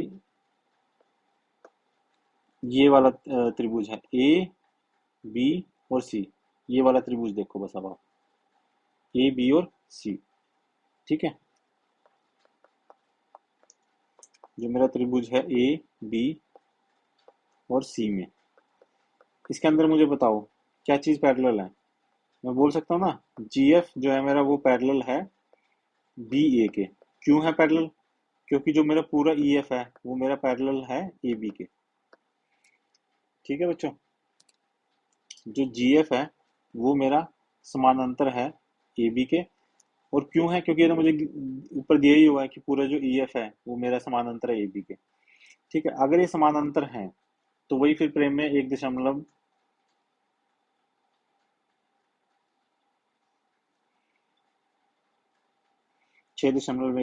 S1: ये वाला त्रिभुज है ए बी और सी, ये वाला त्रिभुज देखो बस, अब आप ए बी और सी। ठीक है, जो मेरा त्रिभुज है ए बी और सी में, इसके अंदर मुझे बताओ क्या चीज पैरेलल है। मैं बोल सकता हूँ ना, जीएफ जो है मेरा वो पैरेलल है बी ए के। क्यों है पैरेलल? क्योंकि जो मेरा पूरा ईएफ है वो मेरा पैरेलल है ए बी के। ठीक है बच्चों, जो जीएफ है वो मेरा समानांतर है ए बी के। और क्यों है? क्योंकि ये तो मुझे ऊपर दिया ही हुआ है कि पूरा जो ईएफ है वो मेरा समानांतर है ए बी के। ठीक है, अगर ये समानांतर है तो वही फिर प्रेम में 1.6.1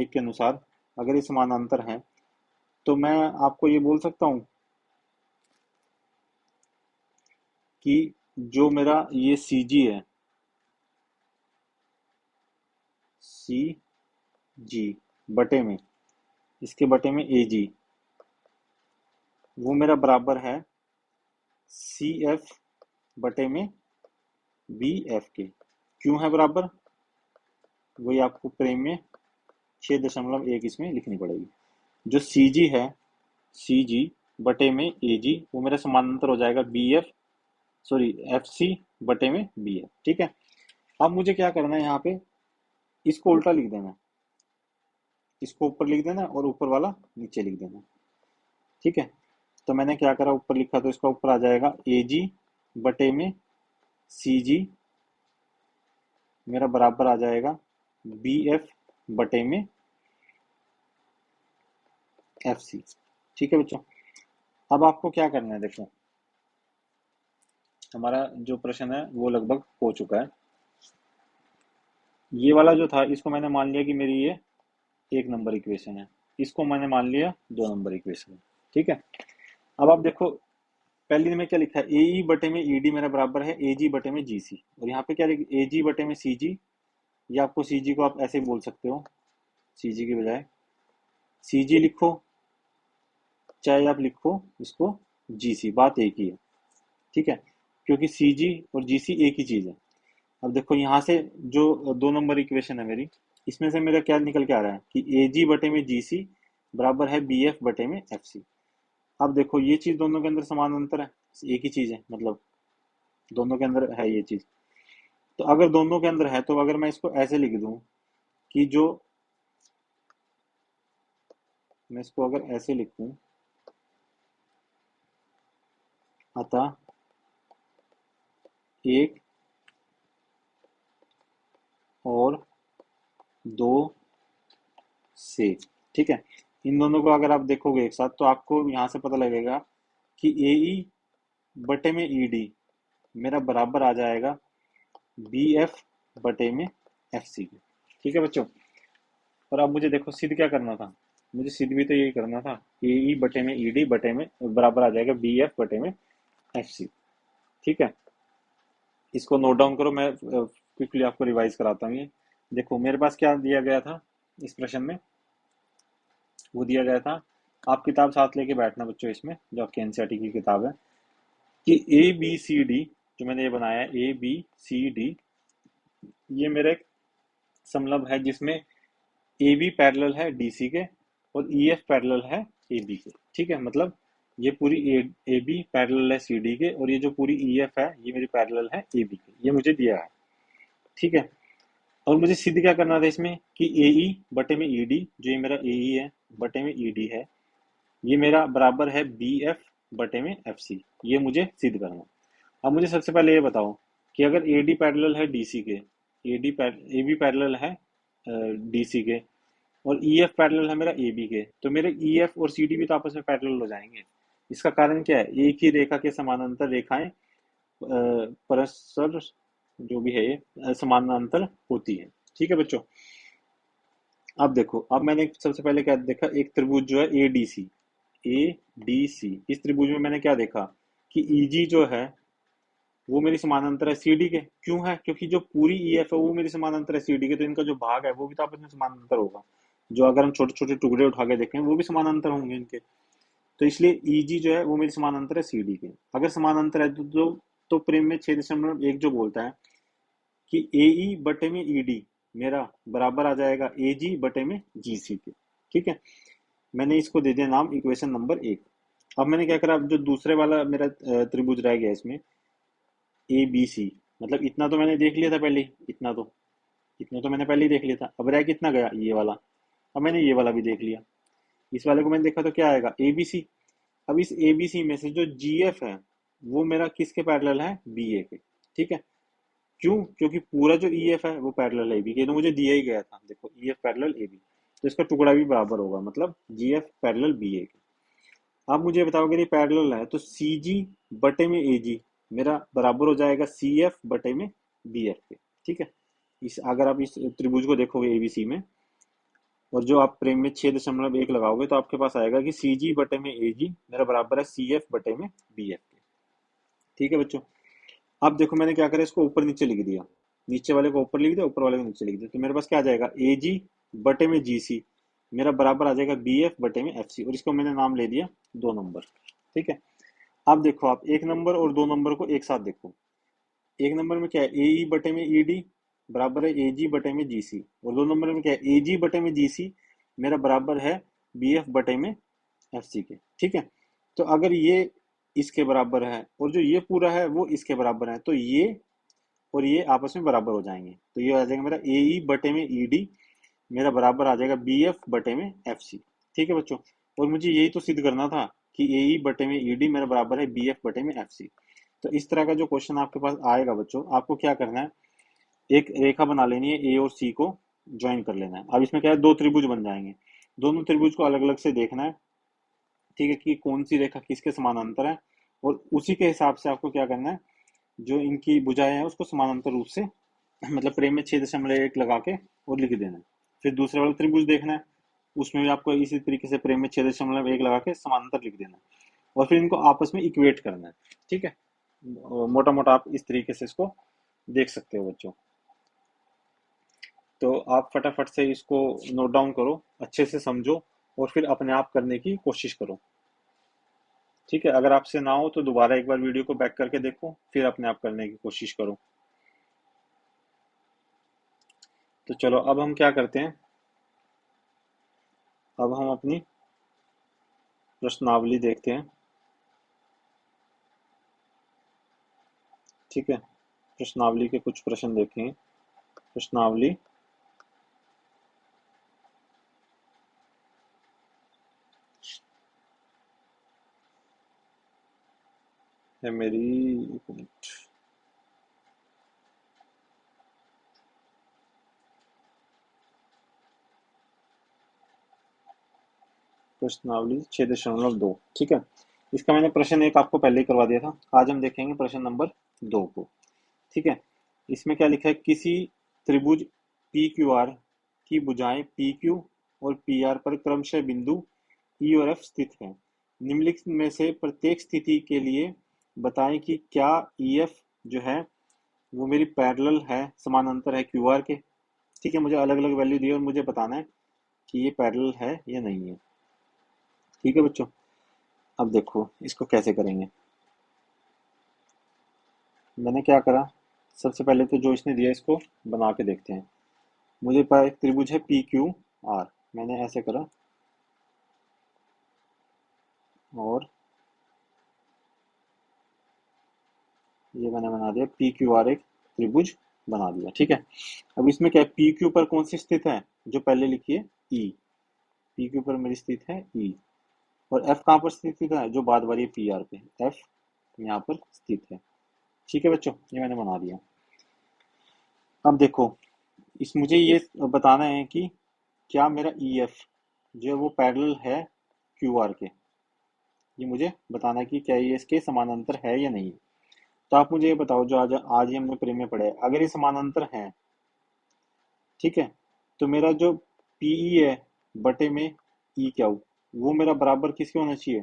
S1: के अनुसार अगर ये समानांतर है तो मैं आपको ये बोल सकता हूँ कि जो मेरा ये सी जी है, सी जी बटे में, इसके बटे में ए जी, वो मेरा बराबर है सी एफ बटे में बी एफ के। क्यों है बराबर? वही आपको प्रेम में 6.1 इसमें लिखनी पड़ेगी। जो सी जी है, सी जी बटे में ए जी, वो मेरा समानांतर हो जाएगा B F, sorry F C बटे में बी एफ। ठीक है, अब मुझे क्या करना है यहाँ पे, इसको उल्टा लिख देना है, इसको ऊपर लिख देना और ऊपर वाला नीचे लिख देना। ठीक है, तो मैंने क्या करा, ऊपर लिखा तो इसका ऊपर आ जाएगा ए जी बटे में सी जी, मेरा बराबर आ जाएगा बी एफ बटे में एफ सी। ठीक है बच्चों, अब आपको क्या करना है, देखो हमारा जो प्रश्न है वो लगभग हो चुका है। ये वाला जो था इसको मैंने मान लिया कि मेरी ये 1 नंबर इक्वेशन है, इसको मैंने मान लिया 2 नंबर इक्वेशन है। ठीक है, अब आप देखो पहली में क्या लिखा है, ए ई बटे में ई डी मेरा बराबर है ए जी बटे में जी सी, और यहाँ पे क्या लिखा ए जी बटे में सी जी, या आपको सी जी को आप ऐसे बोल सकते हो, सी जी की बजाय सी जी लिखो, चाहे आप लिखो इसको जी सी, बात एक ही है। ठीक है, क्योंकि सी जी और जी सी एक ही चीज है। अब देखो यहाँ से जो 2 नंबर इक्वेशन है मेरी, इसमें से मेरा क्या निकल के आ रहा है कि ए जी बटे में जी सी बराबर है बी एफ बटे में एफ सी। अब देखो ये चीज दोनों के अंदर समान अंतर है, एक ही चीज है, मतलब दोनों के अंदर है ये चीज। तो अगर दोनों के अंदर है तो अगर मैं इसको ऐसे लिख दूं कि जो, मैं इसको अगर ऐसे लिखूं, अतः एक और दो से, ठीक है। इन दोनों को अगर आप देखोगे एक साथ तो आपको यहाँ से पता लगेगा कि ए ई बटे में ई डी मेरा बराबर आ जाएगा बी एफ बटे में एफ सी के, ठीक है बच्चों। और अब मुझे देखो सिद्ध क्या करना था, मुझे सिद्ध भी तो यही करना था, ए ई बटे में ई डी बटे में बराबर आ जाएगा बी एफ बटे में एफ सी, ठीक है। इसको नोट डाउन करो, मैं क्विकली आपको रिवाइज कराता हूँ ये। देखो मेरे पास क्या दिया गया था इस प्रश्न में, वो दिया गया था, आप किताब साथ लेके बैठना बच्चों इसमें, जो आपकी एनसीईआरटी की किताब है, कि ए बी सी डी, जो मैंने ये बनाया है ए बी सी डी, ये मेरा एक समलंब है जिसमें ए बी पैरेलल है डी सी के और ई एफ पैरेलल है ए बी के, ठीक है। मतलब ये पूरी ए बी पैरेलल है सी डी के और ये जो पूरी ई एफ है ये मेरी पैरेलल है ए बी के, ये मुझे दिया है, ठीक है। और मुझे सिद्ध क्या करना था इसमें कि ए ई बटे में ई डी, जो ये मेरा ए ई है बटे में ई डी है, ये मेरा बराबर है बी एफ बटे में एफ सी, ये मुझे सिद्ध करना। अब मुझे सबसे पहले ये बताओ कि अगर ए डी पैरेलल है डी सी के, ए बी पैरेलल है डी सी के और ई एफ पैरेलल है मेरा ए बी के, तो मेरे ई एफ और सी डी भी तो आपस में पैरेलल हो जाएंगे। इसका कारण क्या है, एक ही रेखा के समानांतर रेखाएं परस्पर जो भी है ये समानांतर होती है, ठीक है बच्चों। अब देखो, अब मैंने सबसे पहले क्या देखा, एक त्रिभुज जो है A D C, A D C, इस त्रिभुज में मैंने क्या देखा कि ई जी जो है वो मेरी समानांतर है सी डी के। क्यों है, क्योंकि जो पूरी ई एफ है वो मेरी समानांतर है सी डी के, तो इनका जो भाग है वो भी तो आपस में समानांतर होगा। जो अगर हम छोटे छोटे टुकड़े उठा के देखें वो भी समानांतर होंगे इनके, तो इसलिए ई जी जो है वो मेरी समानांतर है सी डी के। अगर समानांतर है तो प्रेम में 6.1 जो बोलता है कि ए ई बटे में ई डी मेरा बराबर आ जाएगा ए जी बटे में जी सी के, ठीक है। मैंने इसको दे दिया नाम इक्वेशन नंबर 1। अब मैंने क्या करा, अब जो दूसरे वाला मेरा त्रिभुज रह गया इसमें ए बी सी, मतलब इतना तो मैंने देख लिया था पहले ही, इतना तो मैंने पहले ही देख लिया था, अब रह कितना गया ये वाला, अब मैंने ये वाला भी देख लिया। इस वाले को मैंने देखा तो क्या आएगा ए बी सी। अब इस ए बी सी में से जो जी एफ है वो मेरा किसके पैरेलल है, बी ए के, ठीक है। क्यों, क्योंकि पूरा जो ई एफ है वो पैरेलल है ए बी के, तो मुझे दिया ही गया था, देखो E F parallel A B, तो इसका टुकड़ा भी बराबर होगा, मतलब G F parallel B A के। आप मुझे बताओगे ये पैरेलल है तो सी जी बटे में ए जी मेरा बराबर हो जाएगा सी एफ बटे में बी एफ के, ठीक है। इस अगर आप इस त्रिभुज को देखोगे एबीसी में और जो आप प्रेम में 6.1 लगाओगे तो आपके पास आएगा कि सी जी बटे में ए जी मेरा बराबर है सी एफ बटे में बी एफ के, ठीक है बच्चों। अब देखो मैंने क्या करा, इसको ऊपर नीचे लिख दिया, नीचे वाले को ऊपर लिख दिया, ऊपर वाले को नीचे लिख दिया, तो मेरे पास क्या आ जाएगा ए जी बटे में जी सी मेरा बराबर आ जाएगा बी एफ बटे में एफ सी, और इसको मैंने नाम ले दिया 2 नंबर, ठीक है। अब देखो आप 1 नंबर और 2 नंबर को एक साथ देखो, 1 नंबर में क्या है ए ई बटे में ई डी बराबर है ए जी बटे में जी सी, और 2 नंबर में क्या है ए जी बटे में जी सी मेरा बराबर है बी एफ बटे में एफ सी के, ठीक है। तो अगर ये इसके बराबर है और जो ये पूरा है वो इसके बराबर है, तो ये और ये आपस में बराबर हो जाएंगे, तो ये आ जाएगा मेरा ए ई बटे में ई डी मेरा बराबर आ जाएगा बी एफ बटे में एफ सी, ठीक है बच्चों। और मुझे यही तो सिद्ध करना था कि ए ई बटे में ई डी मेरा बराबर है बी एफ बटे में एफ सी। तो इस तरह का जो क्वेश्चन आपके पास आएगा बच्चों, आपको क्या करना है, एक रेखा बना लेनी है ए और सी को ज्वाइन कर लेना है। अब इसमें क्या है, 2 त्रिभुज बन जाएंगे, दोनों त्रिभुज को अलग अलग से देखना है, ठीक है, कि कौन सी रेखा किसके समानांतर है, और उसी के हिसाब से आपको क्या करना है, जो इनकी भुजाएं हैं उसको समानांतर रूप से मतलब प्रेम में 6.1 लगा के और लिख देना है। फिर दूसरे वाला त्रिभुज देखना है, उसमें भी आपको इसी तरीके से प्रेम में 6.1 लगा के समानांतर लिख देना है, और फिर इनको आपस में इक्वेट करना है, ठीक है। मोटा मोटा आप इस तरीके से इसको देख सकते हो बच्चों। तो आप फटाफट से इसको नोट डाउन करो, अच्छे से समझो और फिर अपने आप करने की कोशिश करो, ठीक है। अगर आपसे ना हो तो दोबारा एक बार वीडियो को बैक करके देखो, फिर अपने आप करने की कोशिश करो। तो चलो अब हम क्या करते हैं, अब हम अपनी प्रश्नावली देखते हैं, ठीक है। प्रश्नावली के कुछ प्रश्न देखें। प्रश्नावली है मेरी, एक मिनट, प्रश्नावली 6.2। ठीक है, इसका मैंने प्रश्न एक आपको पहले ही करवा दिया था। आज हम देखेंगे प्रश्न नंबर 2 को। ठीक है, इसमें क्या लिखा है, किसी त्रिभुज पी क्यू आर की भुजाएं पी क्यू और पी आर पर क्रमशः बिंदु ई और एफ स्थित है। निम्नलिखित में से प्रत्येक स्थिति के लिए बताएं कि क्या ई एफ जो है वो मेरी पैरेलल है, समानांतर है क्यू आर के। ठीक है, मुझे अलग अलग वैल्यू दी है और मुझे बताना है कि ये पैरेलल है या नहीं है। ठीक है बच्चों, अब देखो इसको कैसे करेंगे। मैंने क्या करा, सबसे पहले तो जो इसने दिया इसको बना के देखते हैं। मुझे पास एक त्रिभुज है पी क्यू आर, मैंने ऐसे करा और ये मैंने बना दिया पी क्यू आर, एक त्रिभुज बना दिया। ठीक है, अब इसमें क्या है, पी क्यू पर कौन सी स्थित है, जो पहले लिखी है ई। पी क्यू पर मेरी स्थित है ई, और एफ कहाँ पर स्थित है, जो बाद वाली पी आर पे, एफ यहाँ पर स्थित है। ठीक है बच्चों, ये मैंने बना दिया। अब देखो, इस मुझे ये बताना है कि क्या मेरा ई एफ जो है वो पैरेलल है क्यू आर के। ये मुझे बताना है कि क्या ये इसके समानांतर है या नहीं। तो आप मुझे ये बताओ, जो आज आज ही हमने प्रेम में पढ़ा है, अगर ये समानांतर है, ठीक है, तो मेरा जो पीई है बटे में ई क्या हो, वो मेरा बराबर किसके होना चाहिए,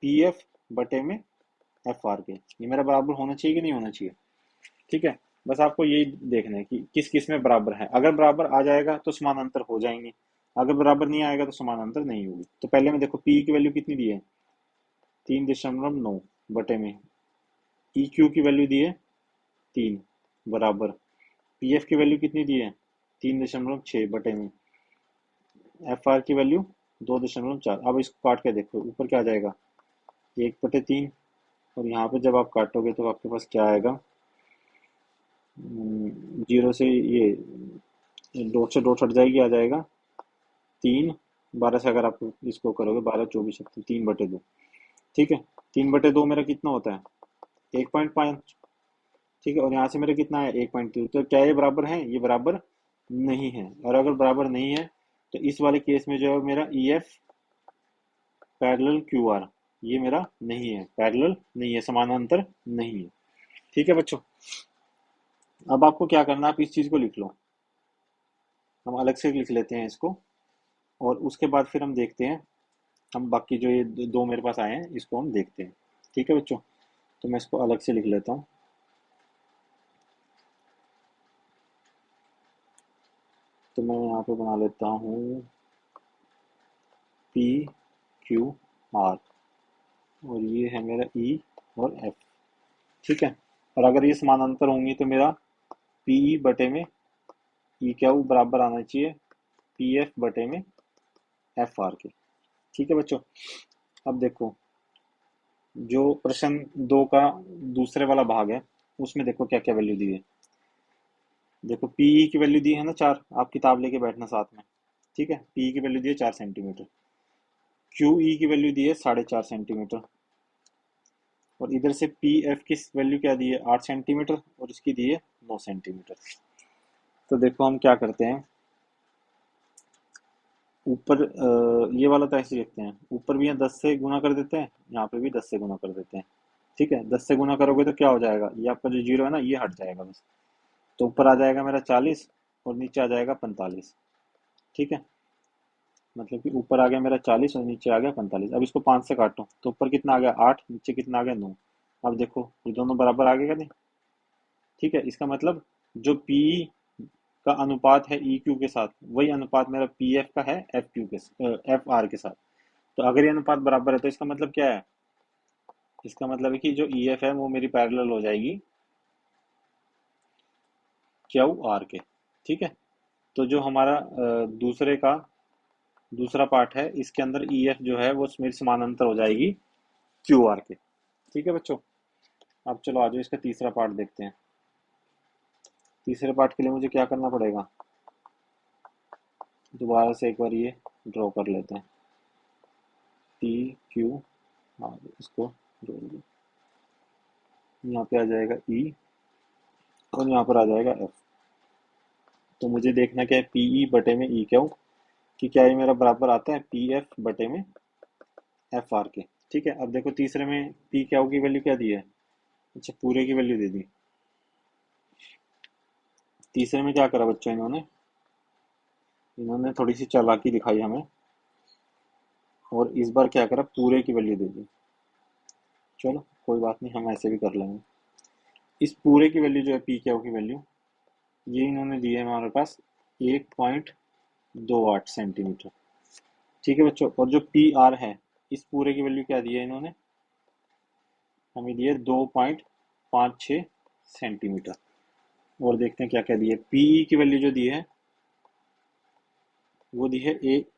S1: पी एफ बटे में एफ आर के। ये मेरा बराबर होना चाहिए कि नहीं होना चाहिए। ठीक है, बस आपको यही देखना है कि किस किस में बराबर है। अगर बराबर आ जाएगा तो समानांतर हो जाएंगे, अगर बराबर नहीं आएगा तो समानांतर नहीं होगी। तो पहले में देखो पी की वैल्यू कितनी दी है, 3.9 बटे में ई क्यू की वैल्यू दी है 3 बराबर पी एफ की वैल्यू कितनी दी है 3.6 बटे में एफ आर की वैल्यू 2.4। अब इसको काट के देखो, ऊपर क्या आ जाएगा 1/3, और यहाँ पे जब आप काटोगे तो आपके पास क्या आएगा, जीरो से ये डॉट से डॉट हट जाएगी, आ जाएगा 3। 12 से अगर आप इसको करोगे 12 24 3/2। ठीक है, 3/2 मेरा कितना होता है 1.5। ठीक है, और यहाँ से मेरा कितना है 1.2। तो क्या ये बराबर है, ये बराबर नहीं है। और अगर बराबर नहीं है तो इस वाले केस में जो है मेरा ई एफ पैरेलल क्यू आर, ये मेरा नहीं है, पैरेलल नहीं है, समानांतर नहीं है। ठीक है बच्चों, अब आपको क्या करना है, आप इस चीज को लिख लो, हम अलग से लिख लेते हैं इसको, और उसके बाद फिर हम देखते हैं, हम बाकी जो ये दो मेरे पास आए हैं इसको हम देखते हैं। ठीक है बच्चों, तो मैं इसको अलग से लिख लेता हूँ। तो मैं यहाँ पे बना लेता हूँ पी क्यू आर, और ये है मेरा ई और एफ। ठीक है, और अगर ये समानांतर होंगी तो मेरा पीई बटे में ई क्या बराबर आना चाहिए पी एफ बटे में एफ आर के। ठीक है बच्चों, अब देखो जो प्रश्न 2 का दूसरे वाला भाग है, उसमें देखो क्या क्या वैल्यू दी है। देखो पीई की वैल्यू दी है ना 4, आप किताब लेके बैठना साथ में। ठीक है, पीई की वैल्यू दी है 4 सेंटीमीटर, क्यूई की वैल्यू दी है 4.5 सेंटीमीटर, और इधर से पी एफ की वैल्यू क्या दी है 8 सेंटीमीटर, और इसकी दी है 9 सेंटीमीटर। तो देखो हम क्या करते हैं, ऊपर ये वाला तो ऐसे लिखते हैं, ऊपर भी यहाँ 10 से गुना कर देते हैं, यहाँ पे भी 10 से गुना कर देते हैं। ठीक है, 10 से गुना करोगे तो क्या हो जाएगा, ये आपका जो जीरो है ना ये हट जाएगा बस। तो ऊपर आ जाएगा मेरा 40 और नीचे आ जाएगा 45। ठीक है, मतलब कि ऊपर आ गया मेरा 40 और नीचे आ गया 45। अब इसको 5 से काटो तो ऊपर कितना आ गया 8, नीचे कितना आ गया 9। अब देखो ये दोनों बराबर आ गए क्या नहीं। ठीक है, इसका मतलब जो पी का अनुपात है ई क्यू के साथ, वही अनुपात मेरा पी एफ का है एफ क्यू के एफ आर के साथ। तो अगर ये अनुपात बराबर है तो इसका मतलब क्या है, इसका मतलब है कि जो ई एफ है वो मेरी पैरेलल हो जाएगी क्यू आर के। ठीक है, तो जो हमारा दूसरे का दूसरा पार्ट है, इसके अंदर ई एफ जो है वो मेरी समानांतर हो जाएगी क्यू आर के। ठीक है बच्चों, अब चलो आज इसका तीसरा पार्ट देखते हैं। तीसरे पार्ट के लिए मुझे क्या करना पड़ेगा, दोबारा से एक बार ये ड्रॉ कर लेते हैं, पी क्यू आर, इसको जोड़ दो, यहाँ पे आ जाएगा ई और यहाँ पर आ जाएगा एफ। तो मुझे देखना क्या है, पीई बटे में ई क्यू, कि क्या ये मेरा बराबर आता है पी एफ बटे में एफ आर के। ठीक है, अब देखो तीसरे में पी क्यू की वैल्यू क्या दी है, अच्छा पूरे की वैल्यू दे दी। तीसरे में क्या करा बच्चों इन्होंने, इन्होंने थोड़ी सी चालाकी दिखाई हमें, और इस बार क्या करा, पूरे की वैल्यू दे दी। चलो कोई बात नहीं, हम ऐसे भी कर लेंगे। इस पूरे की वैल्यू जो है पी क्यू की वैल्यू, ये इन्होंने दी है हमारे पास 1.28 सेंटीमीटर। ठीक है बच्चों, और जो पी आर है, इस पूरे की वैल्यू क्या दी है इन्होंने, हमें दी है 2.56 सेंटीमीटर। और देखते हैं क्या क्या दी है। पीई की वैल्यू जो दी है वो दी है एक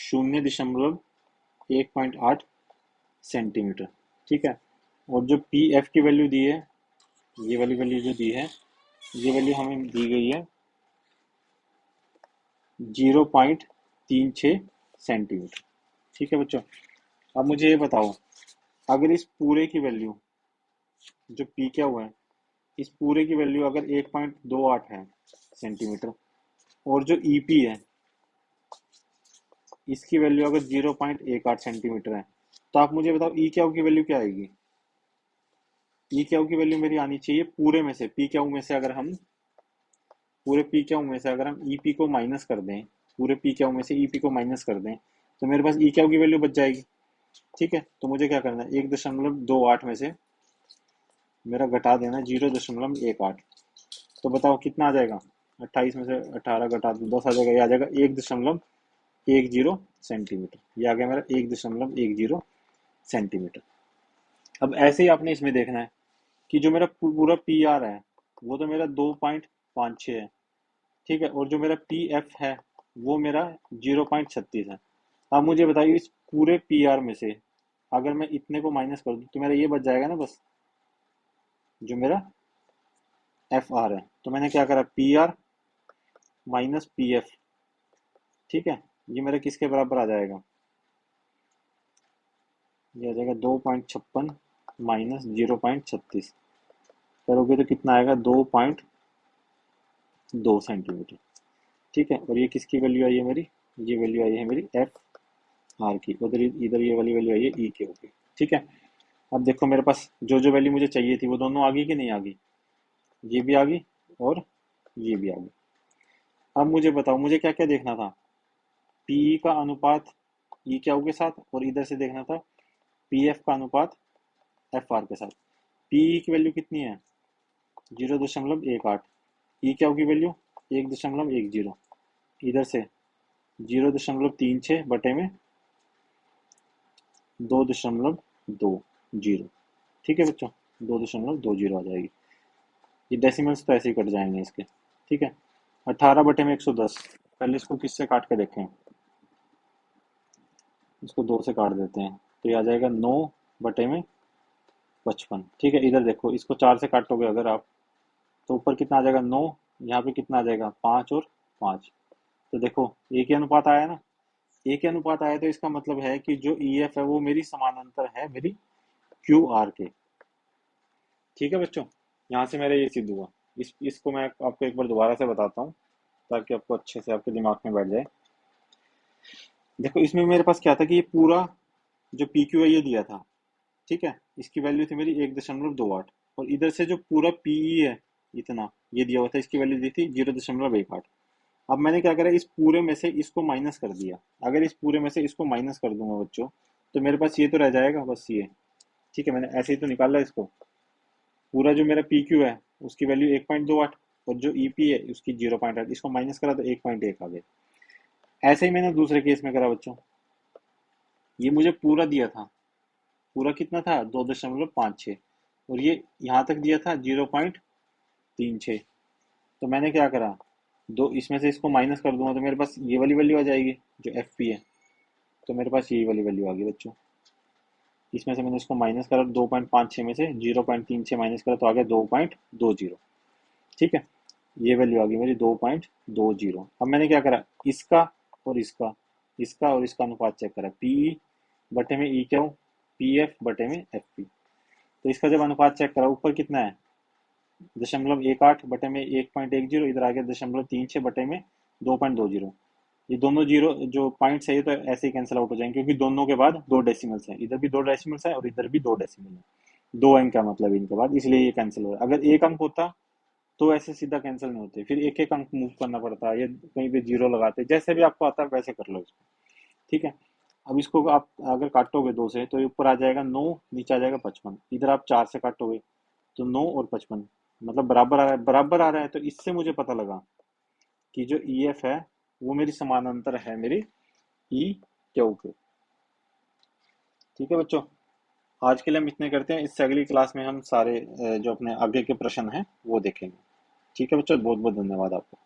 S1: 0.1 सेंटीमीटर। ठीक है, और जो पी एफ की वैल्यू दी है, ये वाली वैल्यू जो दी है, ये वैल्यू हमें दी गई है 0.36 सेंटीमीटर। ठीक है बच्चों, अब मुझे ये बताओ, अगर इस पूरे की वैल्यू जो पी क्या हुआ है, इस पूरे की वैल्यू अगर 1.28 है सेंटीमीटर, और जो ईपी है इसकी वैल्यू अगर 0.18 सेंटीमीटर है, तो आप मुझे बताओ ई क्यू की वैल्यू क्या आएगी। ई क्यू की वैल्यू मेरी आनी चाहिए पूरे में से, पी क्यू में से अगर हम पूरे पी क्यू में से अगर हम ईपी को माइनस कर दें, पूरे पी क्यू में से ईपी को माइनस कर दें, तो मेरे पास ई क्यू की वैल्यू बच जाएगी। ठीक है, तो मुझे क्या करना है, 1.28 में से मेरा घटा देना 0.18। तो बताओ कितना आ जाएगा, 28 में से 18 घटा दो 10 आ जाएगा, ये आ जाएगा 1.10 सेंटीमीटर। ये आ गया मेरा 1.10 सेंटीमीटर। अब ऐसे ही आपने इसमें देखना है कि जो मेरा पूरा पी आर है वो तो मेरा 2.56 है। ठीक है, और जो मेरा पी एफ है वो मेरा 0.36 है। अब मुझे बताइए इस पूरे पी आर में से अगर मैं इतने को माइनस कर दूं तो मेरा ये बच जाएगा ना बस, जो मेरा एफ आर है। तो मैंने क्या करा, P R minus P F. ठीक है, ये मेरा किसके बराबर आ जाएगा, ये आ जाएगा 2.56 माइनस 0.36, करोगे तो कितना आएगा 2.2 सेंटीमीटर। ठीक है, और ये किसकी वैल्यू आई है मेरी, ये वैल्यू आई है मेरी एफ आर की, उधर इधर ये वाली वैल्यू आई है ई के की। ठीक है, अब देखो मेरे पास जो जो वैल्यू मुझे चाहिए थी वो दोनों आ गई कि नहीं आ गई, ये भी आ गई और ये भी आ गई। अब मुझे बताओ मुझे क्या क्या देखना था, पीई का अनुपात ई क्यू के साथ, और इधर से देखना था पी एफ का अनुपात एफ आर के साथ। पीई की वैल्यू कितनी है 0.18, ई क्यू की वैल्यू 1.10, इधर से 0.36 बटे में 2.20। ठीक है बच्चों, 2.20 आ जाएगी। ये डेसिमल्स तो ऐसे ही कट जाएंगे इसके। ठीक है, 18 बटे में 110, पहले इसको किससे काट के देखें, इसको 2 से काट देते हैं, तो ये आ जाएगा 9 बटे में 55। ठीक है, इधर देखो इसको 4 से काटोगे अगर आप, तो ऊपर कितना आ जाएगा 9, यहाँ पे कितना आ जाएगा 5 और 5। तो देखो एक ही अनुपात आया ना, एक ही अनुपात आया, तो इसका मतलब है कि जो ई एफ है वो मेरी समानांतर है मेरी क्यू आर के। ठीक है बच्चों, यहाँ से मेरा ये सिद्ध हुआ। इसको मैं आपको एक बार दोबारा से बताता हूँ ताकि आपको अच्छे से आपके दिमाग में बैठ जाए। देखो इसमें मेरे पास क्या था कि ये पूरा जो पी क्यू है ये दिया था। ठीक है, इसकी वैल्यू थी मेरी 1.28, और इधर से जो पूरा पीई है इतना ये दिया हुआ था, इसकी वैल्यू दी थी 0.18। अब मैंने क्या करा, इस पूरे में से इसको माइनस कर दिया। अगर इस पूरे में से इसको माइनस कर दूंगा बच्चों, तो मेरे पास ये तो रह जाएगा बस ये। ठीक है, मैंने ऐसे ही तो निकाला इसको, पूरा जो मेरा पी क्यू है उसकी वैल्यू 1.28, और जो ईपी है उसकी 0.8, इसको माइनस करा तो 1.1 आ गया। ऐसे ही मैंने दूसरे केस में करा बच्चों, ये मुझे पूरा दिया था, पूरा कितना था 2.56, और ये यहाँ तक दिया था 0.36। तो मैंने क्या करा, दो इसमें से इसको माइनस कर दूंगा तो मेरे पास ये वाली वैल्यू आ जाएगी जो एफ पी है। तो मेरे पास ये वाली वैल्यू आ गई बच्चों, इसमें से मैंने इसको माइनस करा, 2.56 में से 0.36 माइनस करा तो आ गया 2.20। ठीक है, ये वैल्यू आ गई मेरी 2.20। अब मैंने क्या करा, इसका और इसका और इसका अनुपात चेक करा, पीई बटे में ई क्यू, पी एफ बटे में एफ पी। तो इसका जब अनुपात चेक करा, ऊपर कितना है 0.18 बटे में 1.10, इधर आ गया 0.36 बटे में 2.20। ये दोनों जीरो जो पॉइंट्स है ये तो ऐसे ही कैंसिल आउट हो जाएंगे, क्योंकि दोनों के बाद दो डेसिमल्स हैं, इधर भी दो डेसिमल्स हैं और इधर भी दो डेसिमल है। दो अंक का मतलब इनके बाद, इसलिए ये कैंसिल हो रहा है। अगर एक अंक होता तो ऐसे सीधा कैंसिल नहीं होते, फिर एक एक अंक मूव करना पड़ता है, ये कहीं पे जीरो लगाते, जैसे भी आपको आता है वैसे कर लो इसको। ठीक है। अब इसको आप अगर काटोगे दो से तो ये ऊपर आ जाएगा 9, नीचे आ जाएगा 55। इधर आप 4 से काटोगे तो 9 और 55 मतलब बराबर आ रहा है, बराबर आ रहा है। तो इससे मुझे पता लगा कि जो ई एफ है वो मेरी समानांतर है मेरी ई क्यू के। ठीक है बच्चों, आज के लिए हम इतने करते हैं। इससे अगली क्लास में हम सारे जो अपने आगे के प्रश्न हैं वो देखेंगे। ठीक है बच्चों, बहुत बहुत धन्यवाद आपको।